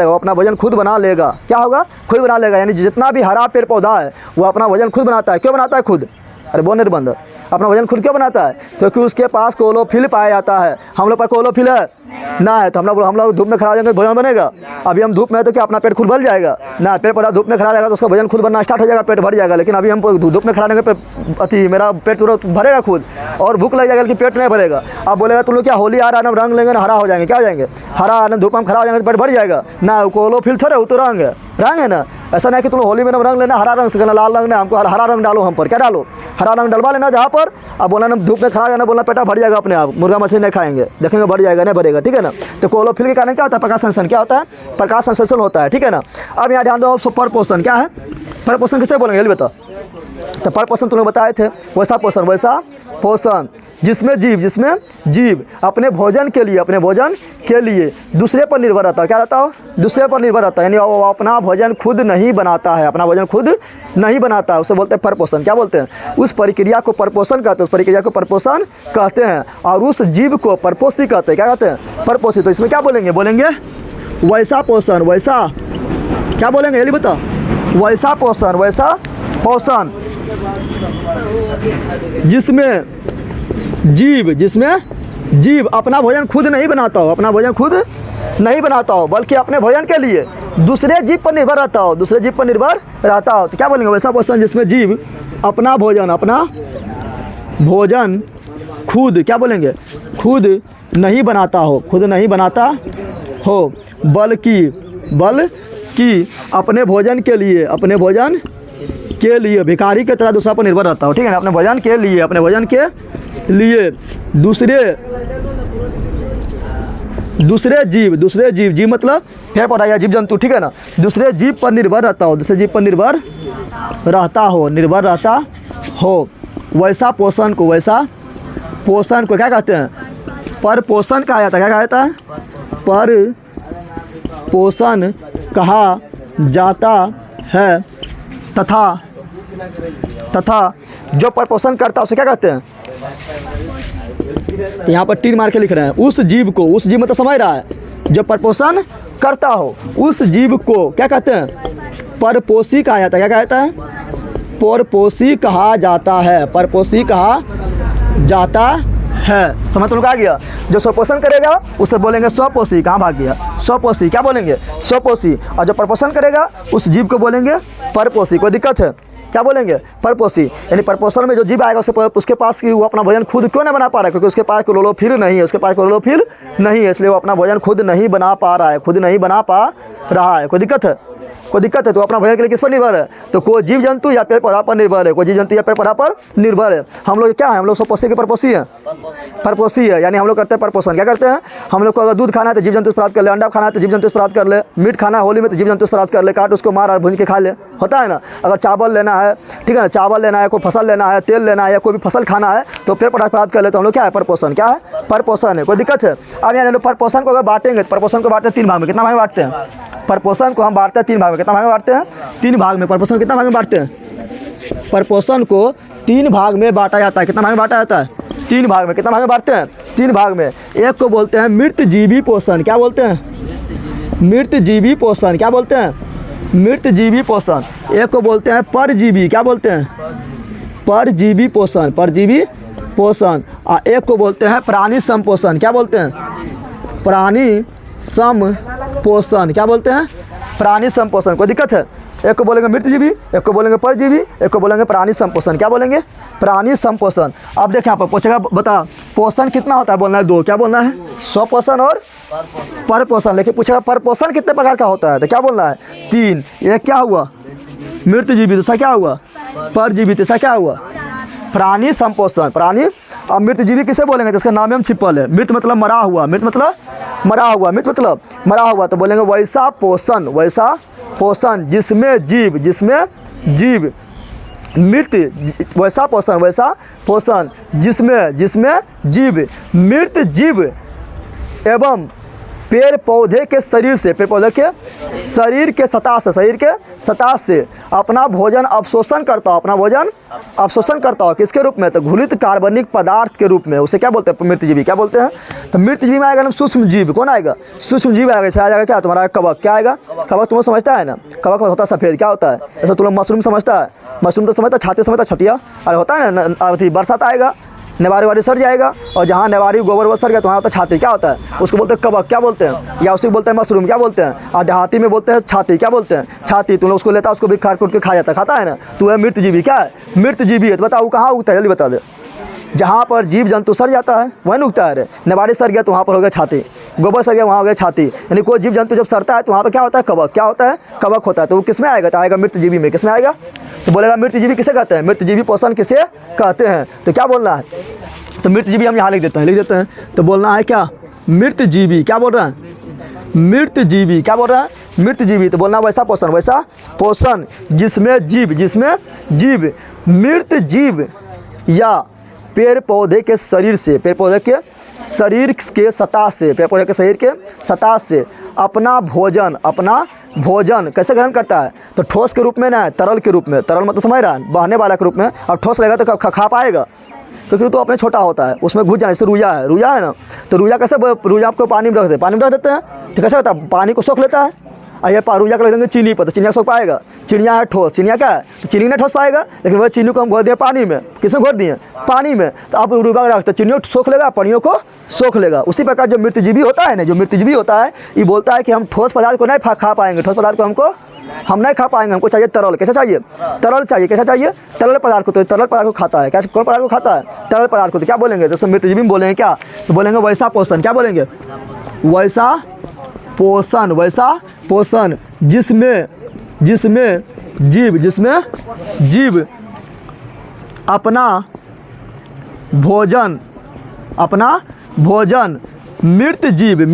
लेगा, क्या होगा? खुद बना लेगा। यानी जितना भी हरा पेड़ पौधा है वो अपना भोजन खुद बनाता है। क्यों बनाता है? खुद। अरे बोल नहीं बंदर, अपना भोजन खुद क्यों बनाता है? क्योंकि उसके पास क्लोरोफिल पाया जाता है। हम लोग पर क्लोरोफिल है ना है, तो हम लोग धूप में खड़ा हो जाएंगे, भोजन बनेगा? अभी हम धूप में है तो क्या अपना पेट खुद भर जाएगा? ना, पेड़ पौधा धूप में खड़ा रहेगा तो उसका भोजन खुद बनना स्टार्ट हो जाएगा, पेट भर जाएगा। लेकिन अभी हम धूप में खड़ा रहेंगे, अति मेरा पेट तुरंत भरेगा खुद, और भूख लग जाएगा लेकिन पेट नहीं भरेगा। अब बोलेगा तुम लोग क्या होली आ रहा है ना, रंग लेंगे ना, हरा हो जाएंगे, क्या हो जाएंगे? हरा ना, धूप में खड़ा हो जाएंगे तो पेट भर जाएगा ना। क्लोरोफिल थोड़े, वो तो रंग है ना। ऐसा नहीं कि तुम होली में ना रंग लेना हरा रंग से, लाल रंग ना, हमको हरा रंग डालो हम पर, क्या डालो? हरा रंग डलवा लेना जहाँ पर। अब बोला ना धूप में खड़ा जाना, बोलना पेटा भर जाएगा अपने आप, मुर्गा मछली नहीं खाएंगे, देखेंगे भर जाएगा, नहीं भरेगा, ठीक है ना। तो क्लोरोफिल के कारण क्या होता है? प्रकाश संश्लेषण। क्या होता है? प्रकाश संश्लेषण होता है, ठीक है ना। अब यहाँ ध्यान दो, परपोषण क्या है? परपोषण किसे बोलेंगे ये बता। तो परपोषण तुम लोग बताए थे, वैसा पोषण जिसमें जीव अपने भोजन के लिए दूसरे पर निर्भर रहता है। क्या रहता हो? दूसरे पर निर्भर रहता है, यानी वो अपना भोजन खुद नहीं बनाता है, अपना भोजन खुद नहीं बनाता है, उसे बोलते हैं परपोषण। क्या बोलते हैं? उस प्रक्रिया को परपोषण कहते हैं, उस प्रक्रिया को परपोषण कहते हैं। और उस जीव को परपोषी कहते हैं। क्या कहते हैं? परपोषी। तो इसमें क्या बोलेंगे वैसा पोषण, वैसा क्या बोलेंगे ये बता। वैसा पोषण जिसमें जीव अपना भोजन खुद नहीं बनाता हो, बल्कि अपने भोजन के लिए दूसरे जीव पर निर्भर रहता हो, तो क्या बोलेंगे? वैसा पोषण जिसमें जीव अपना भोजन खुद, क्या बोलेंगे? खुद नहीं बनाता हो, बल्कि अपने भोजन के लिए भिखारी की तरह दूसरा पर निर्भर रहता हो, ठीक है ना। अपने भोजन के लिए दूसरे जीव मतलब पेड़ पौधा या जीव जंतु, ठीक है ना, दूसरे जीव पर निर्भर रहता हो, वैसा पोषण को क्या कहते हैं? परपोषण कहा जाता है। क्या कहा जाता है? परपोषण कहा जाता है। तथा जो परपोषण करता है उसे क्या कहते हैं? यहाँ पर तीर मार के लिख रहे हैं। उस जीव मतलब समझ रहा है, जो परपोषण करता हो उस जीव को क्या कहते हैं? परपोषी कहा जाता है। क्या कहता है? परपोषी कहा जाता है। समझ तुम आ गया? जो स्वपोषण करेगा उसे बोलेंगे स्वपोषी। कहाँ भाग गया? स्वपोषी। क्या बोलेंगे? स्वपोषी। और जो परपोषण करेगा उस जीव को बोलेंगे परपोषी। कोई दिक्कत है? क्या बोलेंगे? परपोषी। यानी परपोषण में जो जीव आएगा उसके पास की वो अपना भोजन खुद क्यों नहीं बना पा रहा है? क्योंकि उसके पास क्लोरोफिल नहीं है, इसलिए वो अपना भोजन खुद नहीं बना पा रहा है। कोई दिक्कत है? तो अपना भोजन के लिए किस पर निर्भर है? तो कोई जीव जंतु या पेड़ पौधा पर निर्भर है। हम लोग क्या है? हम लोग स्वपोषी के परपोषी है। यानी हम लोग करते हैं परपोषण। क्या करते हैं? हम लोग को अगर दूध खाना है तो जीव जंतु से प्राप्त कर ले, अंडा खाना है तो जीव जंतु से प्राप्त कर ले, मीट खाना है होली में तो जीव जंतु से प्राप्त कर ले, काट उसको मार और भून के खा ले, होता है ना। अगर चावल लेना है, ठीक है ना, चावल लेना है, कोई फसल लेना है, तेल लेना है, या कोई भी फसल खाना है तो पेड़ पौधा प्राप्त कर ले, तो हम लोग क्या है? परपोषण। क्या है? परपोषण है। कोई दिक्कत है? अब यानी लोग परपोषण को अगर बांटेंगे तो परपोषण को बांटते हैं 3 भाग में। कितना भाग में बांटते हैं? परपोषण को हम बांटते हैं 3 भाग में। कितना भाग में बांटते हैं? 3 भाग में। परपोषण कितना भाग में बांटते हैं? परपोषण को 3 भाग में बांटा जाता है। कितना भाग में बांटा जाता है? 3 भाग में। कितना भाग में बांटते हैं? 3 भाग में। एक को बोलते हैं मृतजीवी पोषण। क्या बोलते हैं? मृतजीवी पोषण। क्या बोलते हैं? मृतजीवी पोषण। एक को बोलते हैं परजीवी। क्या बोलते हैं? परजीवी पोषण। और एक को बोलते हैं प्राणी संपोषण। क्या बोलते हैं? प्राणी संपोषण। क्या बोलते हैं? प्राणी संपोषण। कोई दिक्कत है? एक को बोलेंगे मृतजीवी, एक को बोलेंगे परजीवी, एक को बोलेंगे प्राणी संपोषण। क्या बोलेंगे? प्राणी संपोषण। अब देखें यहाँ पर पूछेगा, बता पोषण कितना होता है? बोलना है 2। क्या बोलना है? स्वपोषण और परपोषण। लेकिन पूछेगा परपोषण कितने प्रकार का होता है? तो क्या बोलना है? 3। एक क्या हुआ? मृतजीवी। दूसरा क्या हुआ? परजीवी। तीसरा क्या हुआ? प्राणी संपोषण। प्राणी। अब मृतजीवी किसे बोलेंगे? जिसका नाम हम छिपल है। मृत मतलब मरा हुआ। मृत मतलब मरा हुआ। तो बोलेंगे वैसा पोषण जिसमें जीव मृत। वैसा पोषण जिसमें जीव मृत जीव एवं पेड़ पौधे के शरीर से, पेड़ पौधे के शरीर के सतह से, शरीर के सतह से अपना भोजन अवशोषण करता हो, अपना भोजन अवशोषण करता हो। किसके रूप में? तो घुलित कार्बनिक पदार्थ के रूप में। उसे क्या बोलते हैं? मृतजीवी। क्या बोलते हैं? तो मृतजीवी में आएगा ना सूक्ष्म जीव। कौन आएगा? सूक्ष्म जीव आएगा। इसे आ जाएगा क्या? तुम्हारा कवक। क्या आएगा? कवक तुम्हें समझता है ना? कवक होता है सफ़ेद। क्या होता है? जैसे तुम लोग मशरूम समझता है, मशरूम तो समझता है, छाते समझता है, छतिया अरे होता है ना, बरसात आएगा, नेवारी वारी सर जाएगा, और जहाँ नेवारी गोबर वो सर गया तो वहाँ होता है छाती। क्या होता है? उसको बोलते हैं कवक। क्या बोलते हैं? या उसी को बोलते हैं मशरूम। क्या बोलते हैं? और देहाती में बोलते हैं छाती। क्या बोलते हैं? छाती। तुम लोग उसको लेता है, उसको भी खा कूट के खा जाता है, खाता है ना, तो वह मृतजीवी। क्या है? मृतजीवी है। तो बताओ कहाँ उगता है? जल्दी बता दे। जहाँ पर जीव जंतु सर जाता है वहीं न उगता है। रे नेवारी सर गया तो वहाँ पर हो गया छाती, गोबर सर गया वहाँ हो गया छाती। यानी कोई जीव जंतु जब सरता है तो वहाँ पर क्या होता है? कवक। क्या होता है? कवक होता है। तो वो किस में आएगा? तो आएगा मृतजीवी में। किस में आएगा? तो बोलेगा मृतजीवी किसे कहते हैं? मृतजीवी पोषण किसे कहते हैं? तो क्या बोलना है? तो मृतजीवी हम यहाँ लिख देते हैं। तो बोलना है क्या? मृतजीवी। क्या बोल रहा है? मृतजीवी। क्या बोल रहा है? मृतजीवी। तो बोलना वैसा पोषण जिसमें जीव मृत जीव या पेड़ पौधे के शरीर से, पेड़ पौधे के शरीर के सतह से, पेड़ पौधे के शरीर के सतह से अपना भोजन कैसे ग्रहण करता है? तो ठोस के रूप में ना, तरल के रूप में। तरल मतलब समझ रहा है? बहने वाला के रूप में। अब ठोस रहेगा तो खा पाएगा, क्योंकि तो अपने छोटा होता है, उसमें घुस जाने से। रूया है ना, तो रूया कैसे? रूया आपको पानी में रख देते हैं, तो कैसे होता है? पानी को सोख लेता है। और ये रूया को रख देंगे चीनी पर, तो चिड़िया सोख पाएगा? चिड़िया है ठोस। चिड़िया क्या है? तो चीनी नहीं ठोस पाएगा, लेकिन वह चीनी को हम घोर दिए पानी में। किसमें घोर दिए? पानी में। तो अब रूबा रखते चीनियों सोख लेगा, पानियों को सोख लेगा। उसी प्रकार जो मृतजीवी होता है ना, जो मृतजीवी होता है, ये बोलता है कि हम ठोस पदार्थ को नहीं खा पाएंगे, ठोस पदार्थ को हम नहीं खा पाएंगे, हमको चाहिए तरल। कैसा चाहिए? तरल चाहिए। कैसा चाहिए? तरल पदार्थ को। तो तरल पदार्थ को खाता है। क्या? कौन पदार्थ को खाता है? तरल पदार्थ को। तो क्या बोलेंगे? जैसे मृतजीवी में बोलेंगे क्या? तो बोलेंगे वैसा पोषण। क्या बोलेंगे? वैसा पोषण जिसमें जीव अपना भोजन मृत जीव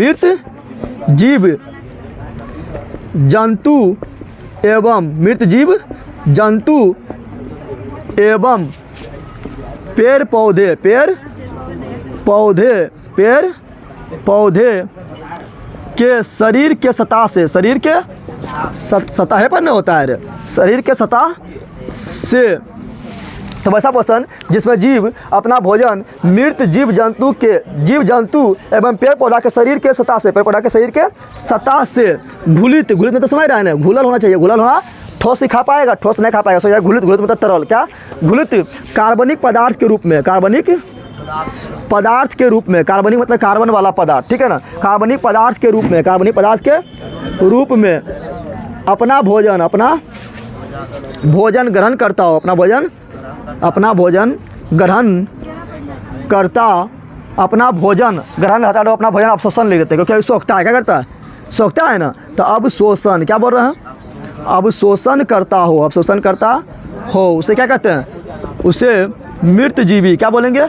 जंतु एवं पेड़ पौधे के शरीर के सतह से, शरीर के सतह पर नहीं होता है रे, शरीर के सतह से। तो वैसा पोषण जिसमें जीव अपना भोजन मृत जीव जंतु एवं पेड़ पौधा के शरीर के सतह से, पेड़ पौधा के शरीर के सतह से घुलित में तो समझ रहा है ना, घुलल होना चाहिए। घुलल होना, ठोस ही खा पाएगा, ठोस नहीं खा पाएगा। सो घुलित मतलब तरल। क्या? घुलित कार्बनिक पदार्थ के रूप में, कार्बनिक पदार्थ के रूप में। कार्बनिक मतलब कार्बन वाला पदार्थ, ठीक है ना। कार्बनिक पदार्थ के रूप में अपना भोजन ग्रहण करता हो, अपना भोजन ग्रहण हटा दो, अपना भोजन अवशोषण ले लेते हैं, क्योंकि सोखता है। क्या करता है? सोखता है ना। तो अब शोषण। क्या बोल रहे हैं? अब शोषण करता हो, उसे क्या कहते हैं? उसे मृतजीवी। क्या बोलेंगे?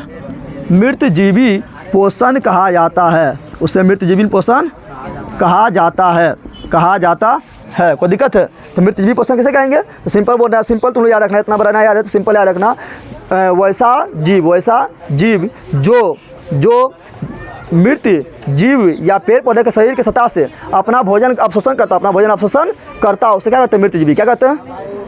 मृतजीवी पोषण कहा जाता है। उसे मृतजीवी पोषण कहा जाता है। कोई दिक्कत है? तो मृतजीवी पोषण कैसे कहेंगे? तो सिंपल बोलना है। सिंपल तुम लोग याद रखना, इतना बड़ा ना याद है तो सिंपल याद रखना। वैसा जीव जो मृत जीव या पेड़ पौधे के शरीर के सतह से अपना भोजन अवशोषण करता हो, उसे क्या कहते हैं? मृतजीवी। क्या कहते हैं?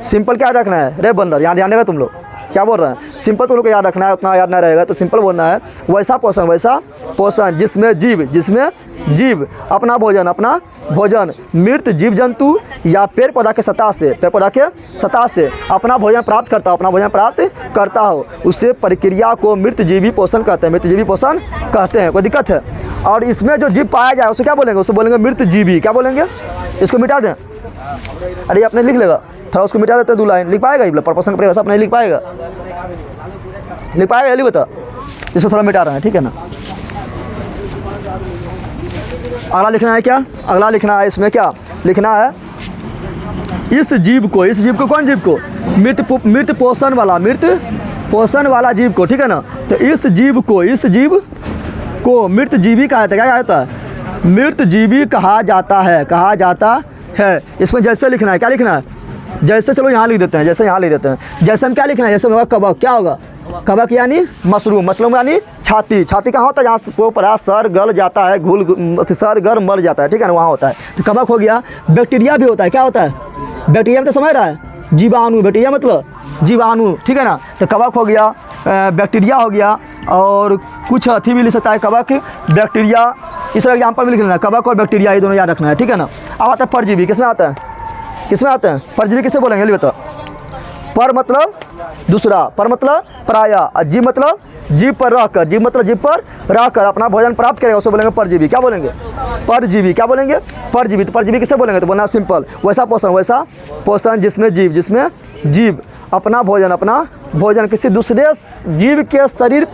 सिंपल क्या याद रखना है रे बंदर, यहाँ ध्यान देगा तुम लोग। क्या बोल रहे हैं? सिंपल तुम लोग को याद रखना है, उतना याद नहीं रहेगा तो सिंपल बोलना है। वैसा पोषण जिसमें जीव अपना भोजन मृत जीव जंतु या पेड़ पौधा के सतह से अपना भोजन प्राप्त करता हो, उससे प्रक्रिया को मृतजीवी पोषण कहते हैं। कोई दिक्कत है? और इसमें जो जीव पाया जाए उसे क्या बोलेंगे? उसे बोलेंगे मृतजीवी। क्या बोलेंगे? इसको मिटा दें। अरे अपने लिख लेगा, थोड़ा उसको मिटा देते 2 लाइन। लिख पाएगा? ये प्रपोशन का अपने लिख पाएगा? जल्दी बता। इसको थोड़ा मिटा रहा है, ठीक है ना। अगला लिखना है क्या? अगला लिखना है, इसमें क्या लिखना है? इस जीव को कौन जीव को? मृत पोषण वाला जीव को, ठीक है ना। तो इस जीव को मृतजीवी कहा जाता है। क्या कहता है? मृतजीवी कहा जाता है। इसमें जैसे लिखना है, क्या लिखना है? जैसे चलो यहाँ लिख देते हैं, जैसे हम क्या लिखना है? जैसे होगा कवक। क्या होगा? कवक यानी मशरूम, मशरूम यानी छाती, छाती कहाँ होता है, जहाँ को पड़ा सर गल जाता है, सर गल मर जाता है, ठीक है ना, वहाँ होता है। तो कवक हो गया। बैक्टीरिया भी होता है, क्या होता है, बैक्टीरिया में तो समझ रहा है, जीवाणु, बैक्टीरिया मतलब जीवाणु, ठीक है ना। तो कवक हो गया, बैक्टीरिया हो गया, और कुछ अथी भी लिख सकता है, कवक बैक्टीरिया, इस एग्जाम्पल में लिख लेना, कवक और बैक्टीरिया ये दोनों याद रखना है, ठीक है ना। अब आता है परजीवी, किसमें आता है, किसमें आता है परजीवी, किसे बोलेंगे ये बताओ। पर मतलब दूसरा, पर मतलब पराया, और जीव मतलब जीव पर रहकर, जीव मतलब जीव पर रहकर अपना भोजन प्राप्त करेगा, उसे बोलेंगे परजीवी। क्या बोलेंगे, परजीवी। क्या बोलेंगे, परजीवी। तो परजीवी किसे बोलेंगे, तो बोलना सिंपल, वैसा पोषण जिसमें जीव अपना भोजन किसी दूसरे जीव के शरीर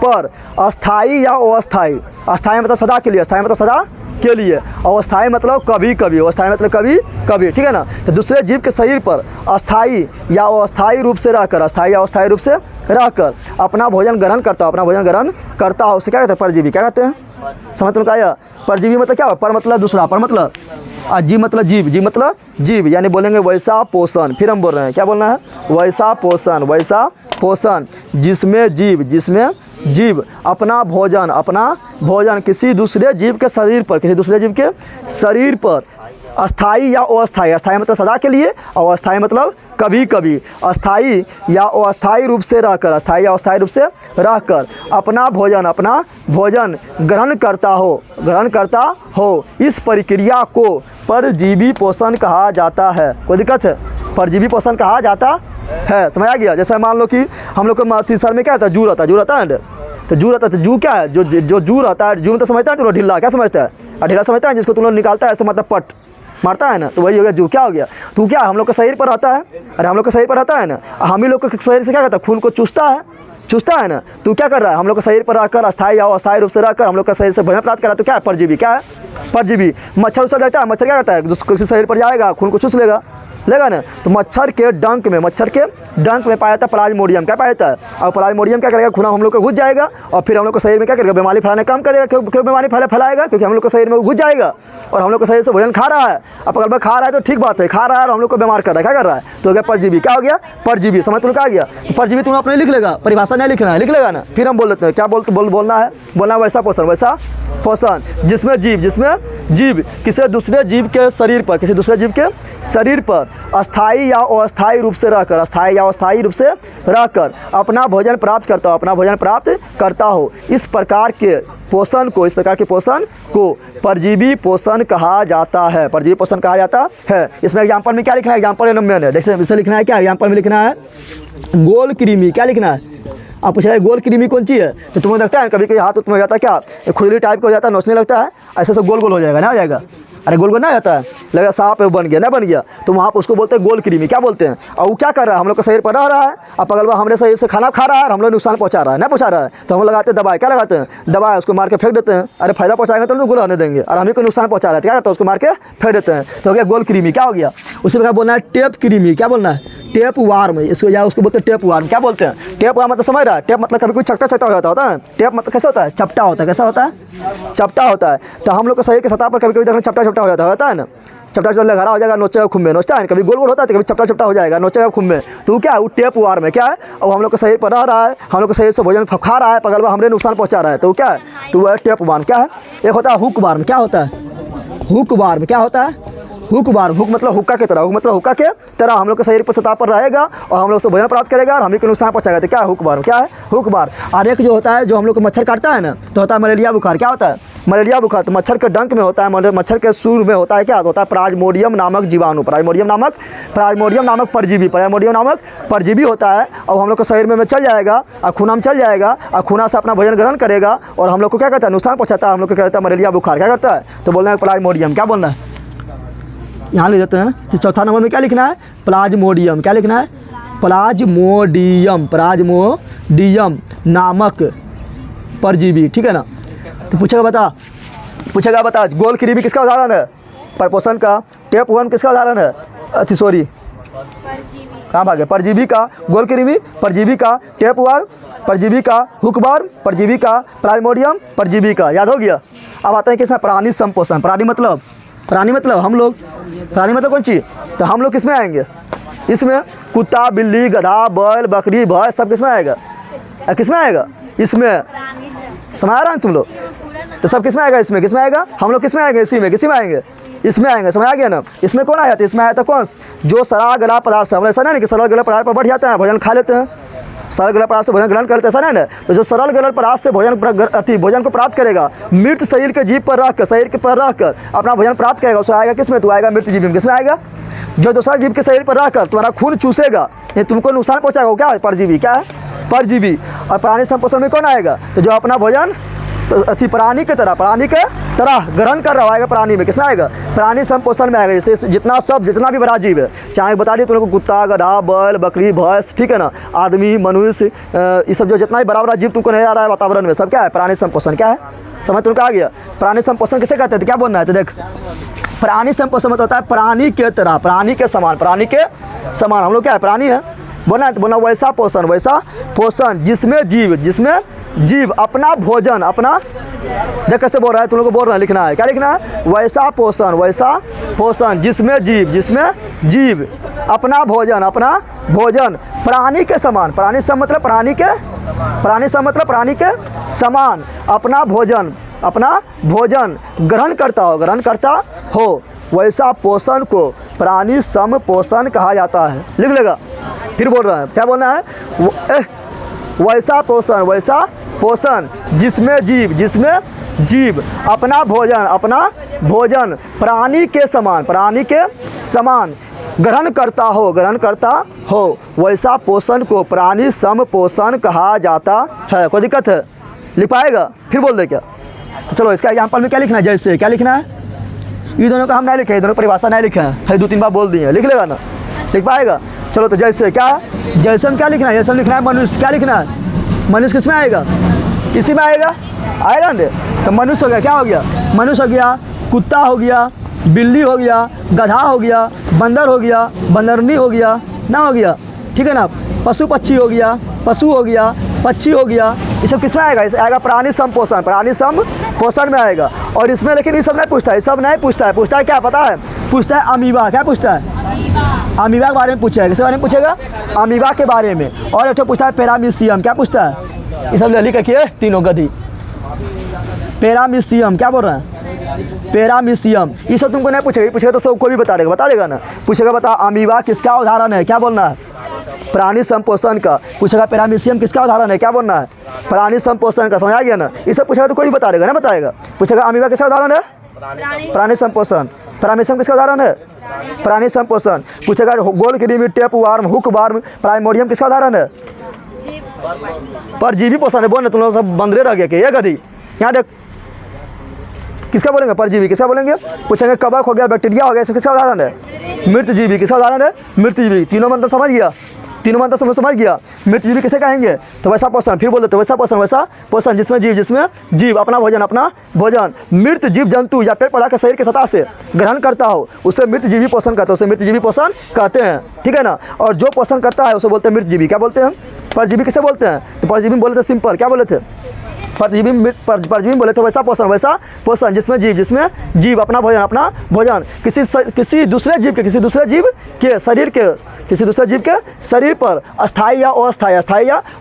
पर अस्थाई या अस्थाई, अस्थाई मतलब सदा के लिए, अस्थाई मतलब सदा के लिए, और अस्थाई मतलब कभी कभी, अस्थाई मतलब कभी कभी, ठीक है ना। तो दूसरे जीव के शरीर पर अस्थाई या अस्थाई रूप से रहकर, अस्थाई या अस्थाई रूप से रहकर अपना भोजन ग्रहण करता हो, उसे क्या कहते हैं, परजीवी। क्या कहते हैं, समझ तुमको आया। परजीवी मतलब क्या, पर मतलब दूसरा, पर मतलब जीव मतलब जीव यानी बोलेंगे वैसा पोषण। फिर हम बोल रहे हैं, क्या बोलना है, वैसा पोषण जिसमें जीव अपना भोजन किसी दूसरे जीव के शरीर पर अस्थाई या अस्थाई, अस्थाई मतलब सदा के लिए, और अस्थाई मतलब कभी कभी, अस्थाई या अस्थाई रूप से रहकर अपना भोजन ग्रहण करता हो, इस प्रक्रिया को परजीवी पोषण कहा जाता है। कोई दिक्कत है, परजीवी पोषण कहा जाता है, समझ आ गया। जैसे मान लो कि हम लोग को सर में क्या रहता है, जू रहता है ना, तो जू रहता है, तो जू क्या है, जो जू रहता है, जू में तो समझता है तुम लोग ढिल्ला, क्या समझता है, ढिल्ला समझता है, जिसको तुम लोग निकालता है ऐसे, मतलब पट मारता है ना, तो वही हो गया जू। क्या हो गया, तू क्या हम लोग के शरीर पर रहता है, अरे हम लोग के शरीर पर रहता है ना, हम ही लोग के शरीर से क्या करता है, खून को चूसता है ना। तू क्या कर रहा है, हम लोग के शरीर पर रहकर अस्थाई या अस्थाई रूप से रहकर हम लोग के शरीर से भोजन प्राप्त कर रहा है, तो क्या है, परजीवी। क्या है, परजीवी। मच्छर उससे रहता है, मच्छर क्या करता है, किसी शरीर पर जाएगा, खून को चूस लेगा ना, तो मच्छर के डंक में पाया जाता है प्लाज्मोडियम। क्या पाया जाता है, और प्लाज्मोडियम क्या करेगा, खून हम लोग को घुस जाएगा, और फिर हम लोग के शरीर में क्या करेगा, बीमारी फैलाने का काम करेगा। क्यों बीमारी फैलाएगा, क्योंकि हम लोग के शरीर में घुस जाएगा, और हम लोग के शरीर से भोजन खा रहा है। अब अगर खा रहा है तो ठीक बात है, खा रहा है और हम लोग को बीमार कर रहा है, क्या कर रहा है, तो हो गया परजीवी। क्या हो गया, परजीवी। समझ तुम क्या आ गया, तो परजीवी तुम अपने लिख लेगा, परिभाषा नहीं लिखना है, लिख लेगा ना। फिर हम बोल लेते हैं, क्या बोलना है वैसा पोषण जिसमें जीव किसी दूसरे जीव के शरीर पर अस्थाई या अस्थाई रूप से रहकर अपना भोजन प्राप्त करता हो, इस प्रकार के पोषण को परजीवी पोषण कहा जाता है। इसमें एग्जाम्पल में क्या लिखना है, एग्जाम्पल मेन है, जैसे लिखना है, क्या एग्जाम्पल में लिखना है, गोल कृमि। क्या लिखना है, आप पूछा गोल कृमि कौन ची है, तो तुम्हें लगता है कभी कभी हाथ में हो जाता है, क्या खुजली टाइप का हो जाता है, नोचने लगता है, ऐसे गोल हो जाएगा, ना हो जाएगा, अरे गोल ना जाता है, लगा सांप बन गया, तो वहाँ पर उसको बोलते हैं गोल कृमि। क्या बोलते हैं, और वो क्या कर रहा है, हम लोग का शरीर पर रह रहा है, अब अगल हमारे शरीर से खाना खा रहा है और हम लोग नुकसान पहुँचा रहा है, तो हम लगाते हैं दवाई। क्या लगाते हैं, दवाई, उसको मार के फेंक देते हैं, अरे फायदा पहुँचाएंगे तो लोग रहने देंगे, और हमें को नुकसान पहुँचा रहा है, क्या करते हैं, उसको मार के फेंक देते हैं, तो हो गया गोल कृमि। क्या हो गया, उसी प्रकार बोलना है टेप कृमि। क्या बोलना है, टेप वार्म, उसको बोलते हैं टेप वार्म। क्या बोलते हैं, टेप वार्म मतलब समझ रहा है, टेप मतलब कभी कोई चकता हो जाता है, टेप मतलब कैसे होता है, चपटा होता है, कैसा होता है, चपटा होता है। तो हम लोग के शरीर के सतह पर कभी कभी देखना चपटा हो जाता है ना, चपटा लगा हो जाएगा, नोचेगा खून में, नोचता है, कभी गोल होता है, कभी चपटा हो जाएगा, नोचेगा खून में, तो क्या है, वो टेप वार्म है। क्या है, और हम लोग के शरीर पर रह रहा है, हम लोग के शरीर से भोजन खा रहा है, पगलवा हमारे नुकसान पहुंचा रहा है, तो क्या है, तो वह टेप वार्म। क्या है, एक होता है हुक वार्म। क्या होता है, हुक वार्म। क्या होता है, हुक वार्म। हुक मतलब हुक्का के तरह, हम लोग के शरीर पर सतह पर रहेगा और हम लोग से भोजन प्राप्त करेगा और हमें को नुकसान पहुंचाएगा, तो क्या है, हुक वार्म। क्या है, हुक वार्म। और एक जो होता है, जो हम लोग को मच्छर काटता है ना, तो होता है मलेरिया बुखार। क्या होता है, मलेरिया बुखार। तो मच्छर के डंक में होता है, मच्छर के सूर में होता है, क्या होता है, प्लाज्मोडियम नामक जीवाणु, प्लाज्मोडियम नामक परजीवी होता है, और हम लोग के शरीर में चल जाएगा और खूना में चल जाएगा, और खूना से अपना भोजन ग्रहण करेगा और हम लोग को क्या करता है, नुकसान पहुंचाता है, हम लोग को क्या करता है, मलेरिया बुखार। क्या करता है, तो बोलना है प्लाज्मोडियम। क्या बोलना है, यहाँ ले जाते हैं, तो चौथा नंबर में क्या लिखना है, प्लाज्मोडियम। क्या लिखना है, प्लाज्मोडियम नामक परजीवी। ठीक है ना, तो पूछेगा बता गोल कृमि किसका उदाहरण है, परपोषण का। टेप वर्म किसका उदाहरण है, कहाँ भागे, परजीवी का गोल कृमि, परजीवी का टेप वर्म, परजीवी का हुक वर्म, परजीवी का प्लाज्मोडियम, परजीवी का। याद हो गया। अब आते हैं किसमें, प्राणी संपोषण। प्राणी मतलब हम लोग, प्राणी मतलब कौन चीज़, तो हम लोग किस में आएंगे, इसमें कुत्ता, बिल्ली, गधा, बैल, बकरी, भैंस सब किस में आएगा? किस में आएगा? इसमें। समझ आ रहा है तुम लोग? तो सब किस में आएगा? इसमें। किस में आएगा? हम लोग किस में आएंगे? इसी में। किसी में आएंगे? इसमें आएंगे। समझ आ गया ना? इसमें कौन आया था? इसमें आया था कौन? जो सड़ा गला पदार्थ से, हम लोग ऐसा नहीं कि सरल गला पदार्थ पर बढ़ जाता है, भोजन खा लेते हैं, सरल गला पदार्थ से भोजन ग्रहण करते हैं, ऐसा नहीं ना? तो जो सरल गला पदार्थ से भोजन को प्राप्त करेगा, मृत शरीर के जीव पर रखकर, शरीर के पर रखकर अपना भोजन प्राप्त करेगा, उसमें आएगा किस में? तो आएगा मृत जीव में। किस में आएगा? जो दूसरा जीव के शरीर पर रहकर तुम्हारा खून चूसेगा, ये तुमको नुकसान पहुँचाएगा, क्या है? परजीवी। क्या है? परजीवी। और प्राणी संपोषण में कौन आएगा? तो जो अपना भोजन प्राणी के तरह ग्रहण कर रहा आएगा प्राणी में। किसमें आएगा? प्राणी संपोषण में आएगा। जैसे जितना भी बड़ा जीव है, चाहे बता दिए तुम लोग को, कुत्ता, गधा, बैल, बकरी, भैंस, ठीक है ना, आदमी, मनुष्य, ये सब जो जितना भी बड़ा जीव तुमको नजर आ रहा है वातावरण में, सब क्या है? प्राणी संपोषण। क्या है? समझ तुमको आ गया? प्राणी संपोषण किसे कहते हैं? तो क्या बोलना है? तो देख, प्राणी संपोषण मतलब होता है प्राणी के तरह, प्राणी के समान, प्राणी के समान। हम लोग क्या है? प्राणी है। बोलना है तो बोलना वैसा पोषण जिसमें जीव अपना भोजन, अपना देख कैसे बोल रहा है तुम लोग को, बोल रहा है, लिखना है। क्या लिखना है? वैसा पोषण जिसमें जीव अपना भोजन प्राणी के समान, प्राणी से मतलब प्राणी के समान अपना भोजन ग्रहण करता हो, वैसा पोषण को प्राणी सम पोषण कहा जाता है। लिख लेगा। फिर बोल रहा है, क्या बोलना है? वैसा पोषण जिसमें जीव अपना भोजन प्राणी के समान ग्रहण करता हो, वैसा पोषण को प्राणी सम पोषण कहा जाता है। कोई दिक्कत है? लिख पाएगा? फिर बोल दे क्या? तो चलो इसका एग्जाम्पल में क्या लिखना है? जैसे क्या लिखना है? ये दोनों का हम नहीं लिखे, ये दोनों परिभाषा नहीं लिखे हैं, खाली 2-3 बार बोल दिए। लिख लेगा ना? लिख पाएगा? चलो तो जैसे क्या? जैसे में क्या लिखना है? जैसे में लिखना है मनुष्य। क्या लिखना है? मनुष्य किस में आएगा? इसी में आएगा ना? तो मनुष्य हो गया, क्या हो गया? मनुष्य हो गया, कुत्ता हो गया, बिल्ली हो गया, गधा हो गया, बंदर हो गया, बंदरनी हो गया, ना हो गया, ठीक है ना, पशु पक्षी हो गया, पशु हो गया, पक्षी हो गया, ये सब किस में आएगा? इस आएगा प्राणी संपोषण में आएगा। और इसमें लेकिन ये सब नहीं पूछता है, सब नहीं पूछता है। पूछता है क्या पता है? पूछता है अमीबा। क्या पूछता है? अमीबा के बारे में पूछेगा। किसके बारे में पूछेगा? अमीबा के बारे में। और एक तो पूछता है पैरामीशियम। क्या पूछता है? ये सब लिख रखिए तीनों गधी। पैरामीशियम क्या बोल रहा है? पैरामीशियम। ये सब तुमको नहीं पूछेगा तो सब कोई भी बता देगा ना। पूछेगा बता अमीबा किसका उदाहरण है? क्या बोलना है? प्राणी संपोषण का। पूछेगा पैरामीशियम किसका उदाहरण है? क्या बोलना है? प्राणी संपोषण का। समझ आ गया ना? ये सब पूछेगा तो कोई बता देगा ना, बताएगा। पूछेगा अमीबा किसका उदाहरण है? प्राणी संपोषण। पैरामीशियम किसका उदाहरण है? प्राणी संपोषण। पूछेगा गोल कृमि, tape warm, hook warm, primordium किसका उदाहरण है? परजीवी पोषण है। बोलने तुम लोग सब बंदरे रह गए कि ये गधी। यहाँ देख किसका बोलेंगे? परजीवी। किसका बोलेंगे? पूछेंगे कवक हो गया, बैक्टीरिया हो गया, सब किसका उदाहरण है? मृतजीवी। किसका उदाहरण है? मृतजीवी। तीनों मंत्र समझ गया? समझ गया? मृतजीवी किसे कहेंगे? तो वैसा पोषण। फिर बोल देते वैसा पोषण जिसमें जीव अपना भोजन मृत जीव जंतु या पेड़ पौधा के शरीर के सतह से ग्रहण करता हो, उसे मृतजीवी पोषण कहते हैं, ठीक है ना। और जो पोषण करता है उसे बोलते हैं मृतजीवी। क्या बोलते हैं? परजीवी किसे बोलते हैं? तो परजीवी बोले थे सिंपल। क्या बोले थे? परजीवी बोले थे वैसा पोषण जिसमें जीव अपना भोजन किसी दूसरे जीव के शरीर पर अस्थायी या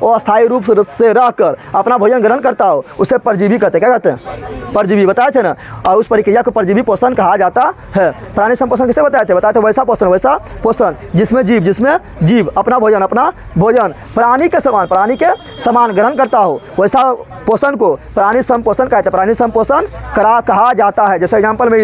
अस्थायी रूप से रहकर अपना भोजन ग्रहण करता हो, उसे परजीवी कहते हैं। क्या कहते हैं? परजीवी। बताए थे ना। और उस प्रक्रिया को परजीवी पोषण कहा जाता है। प्राणी संपोषण किसे बताए थे वैसा पोषण जिसमें जीव अपना भोजन प्राणी के समान ग्रहण करता हो, वैसा पोषण को प्राणी संपोषण कहते हैं। प्राणी संपोषण कहा जाता है। जैसे एग्जांपल में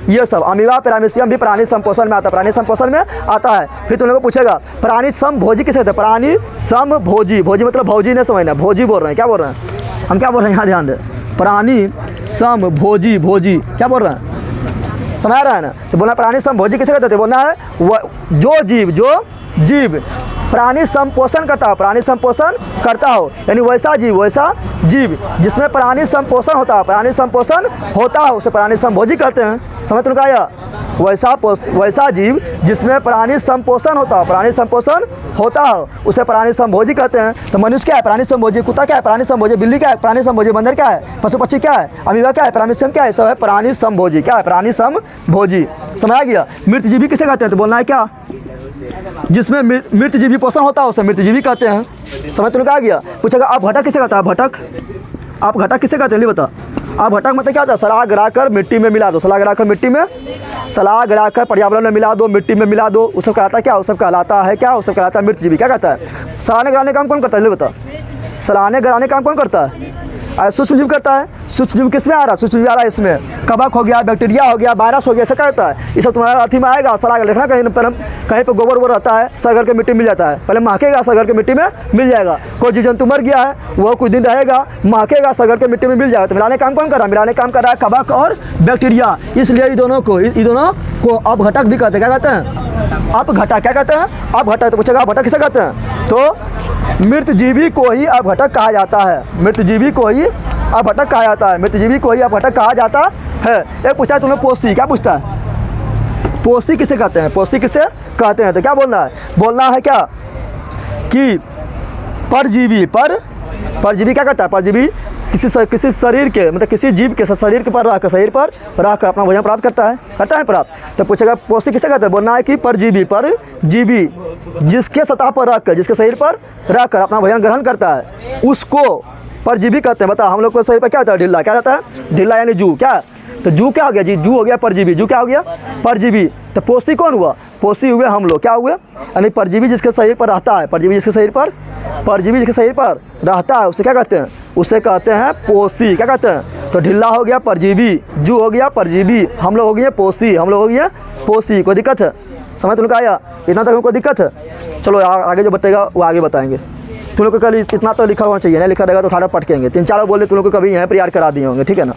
ये सब अमीबा, पैरामीशियम भी प्राणी संपोषण में आता है, प्राणी संपोषण में आता है। फिर तुम लोगों को पूछेगा प्राणी समभोजी किसे कहते हैं? प्राणी समभोजी। भोजी मतलब भौजी नहीं समझना, भोजी बोल रहे हैं। क्या बोल रहे हैं? हम क्या बोल रहे हैं? यहाँ ध्यान दे। प्राणी समभोजी। क्या बोल रहे हैं? समझ रहा है ना? तो बोलना प्राणी समभोजी किसे कहते हैं? बोलना है जो जीव प्राणी संपोषण करता हो, यानी वैसा जीव जिसमें प्राणी संपोषण होता हो, उसे प्राणी संभोजी कहते हैं। समझ तुमको आया? वैसा जीव जिसमें प्राणी संपोषण होता हो, उसे प्राणी संभोजी कहते हैं। तो मनुष्य क्या है? प्राणी संभोजी। कुत्ता क्या है? प्राणी संभोजी। बिल्ली क्या है? प्राणी संभोजी। बंदर क्या है? पशु पक्षी क्या है? अमीबा क्या है? पैरामीशियम क्या है? सब है प्राणी संभोजी। क्या है? प्राणी संभोजी। समझ आ गया? मृतजीवी किसे कहते हैं? तो बोलना है क्या? जिसमें मृतजीवी पोषण होता है उसे मृतजीवी कहते हैं। समझ तुमने क्या गया? पूछेगा आप घटक किसे कहता है? भटक, आप घटक किसे कहते हैं? नहीं बता। आप घटक मतलब क्या होता है? सलाह गिराकर मिट्टी में मिला दो, सलाह गिराकर मिट्टी में, सलाह गिराकर पर्यावरण में मिला दो, मिट्टी में मिला दो, उस सब कहलाता है क्या? उस सब कहलाता है क्या? उस सब कहलाता है मृतजीवी। क्या कहता है? सलाहने गिराने काम कौन करता है? नहीं बता। सलाहने गिराने काम कौन करता है? सूक्ष्म जीव करता है। सूक्ष्म जीव किस में आ रहा है? सूक्ष्म जीव आ रहा है इसमें, कवक हो गया, बैक्टीरिया हो गया, वायरस हो गया, ऐसा करता है। ये सब तुम्हारा अथी में आएगा। सलाह देखना कहीं पर कहीं पर गोबर वोबर रहता है, सरगर के मिट्टी मिल जाता है, पहले महकेगा, सरगर के मिट्टी में मिल जाएगा। कोई जीव जंतु मर गया है, वह कुछ दिन रहेगा, महकेगा, सरगर के मिट्टी में मिल जाएगा। तो मिलाने काम कौन कर रहा है? मिलाने काम कर रहा है कवक और बैक्टीरिया। इसलिए इन दोनों को अपघटक भी कहते हैं। क्या कहते हैं? अपघटक। क्या कहते हैं? अपघटक। तो पूछेगा अपघटक किसे कहते हैं? तो मृतजीवी को ही अपघटक कहा जाता है। मृतजीवी को ही अपघटक कहा जाता है। मृतजीवी को ही अपघटक कहा जाता है। एक पूछता है तुमने पोषी। क्या पूछता है? पोषी किसे कहते हैं? पोषी किसे कहते हैं? तो क्या बोलना है? बोलना है क्या कि परजीवी। परजीवी क्या करता है? परजीवी किसी शरीर के मतलब किसी जीव के शरीर के पर रहकर अपना भोजन प्राप्त करता है प्राप्त। तो पूछेगा पोषी किसे कहते हैं? बोलना है कि परजीवी जिसके सतह पर रहकर, जिसके शरीर पर रहकर अपना भोजन ग्रहण करता है उसको परजीवी कहते हैं। बता, हम लोग के शरीर पर क्या होता है? ढिल्ला। क्या रहता है? ढिल्ला यानी जू। क्या? तो जू क्या हो गया जी? जू हो गया परजीवी। जू क्या हो गया? परजीवी। तो पोषी कौन हुआ? पोषी हुए हम लोग। क्या हुए? यानी परजीवी जिसके शरीर पर रहता है, परजीवी जिसके शरीर पर रहता है उसे क्या कहते हैं? उसे कहते हैं पोषी। क्या कहते हैं? तो ढिल्ला हो गया परजीवी, जू हो गया परजीवी, हम लोग हो गए पोषी। हम लोग हो गए पोषी। कोई दिक्कत है? समझ तुमको आया? इतना तक हमको दिक्कत है? चलो आगे जो बताएगा वो आगे बताएंगे। तुम लोग को कल इतना तो लिखा होना चाहिए, नहीं लिखा रहेगा तो उठाकर पटकेंगे। 3-4 बोले तुम लोग को कभी यहाँ पर याद करा दिए होंगे। ठीक है ना?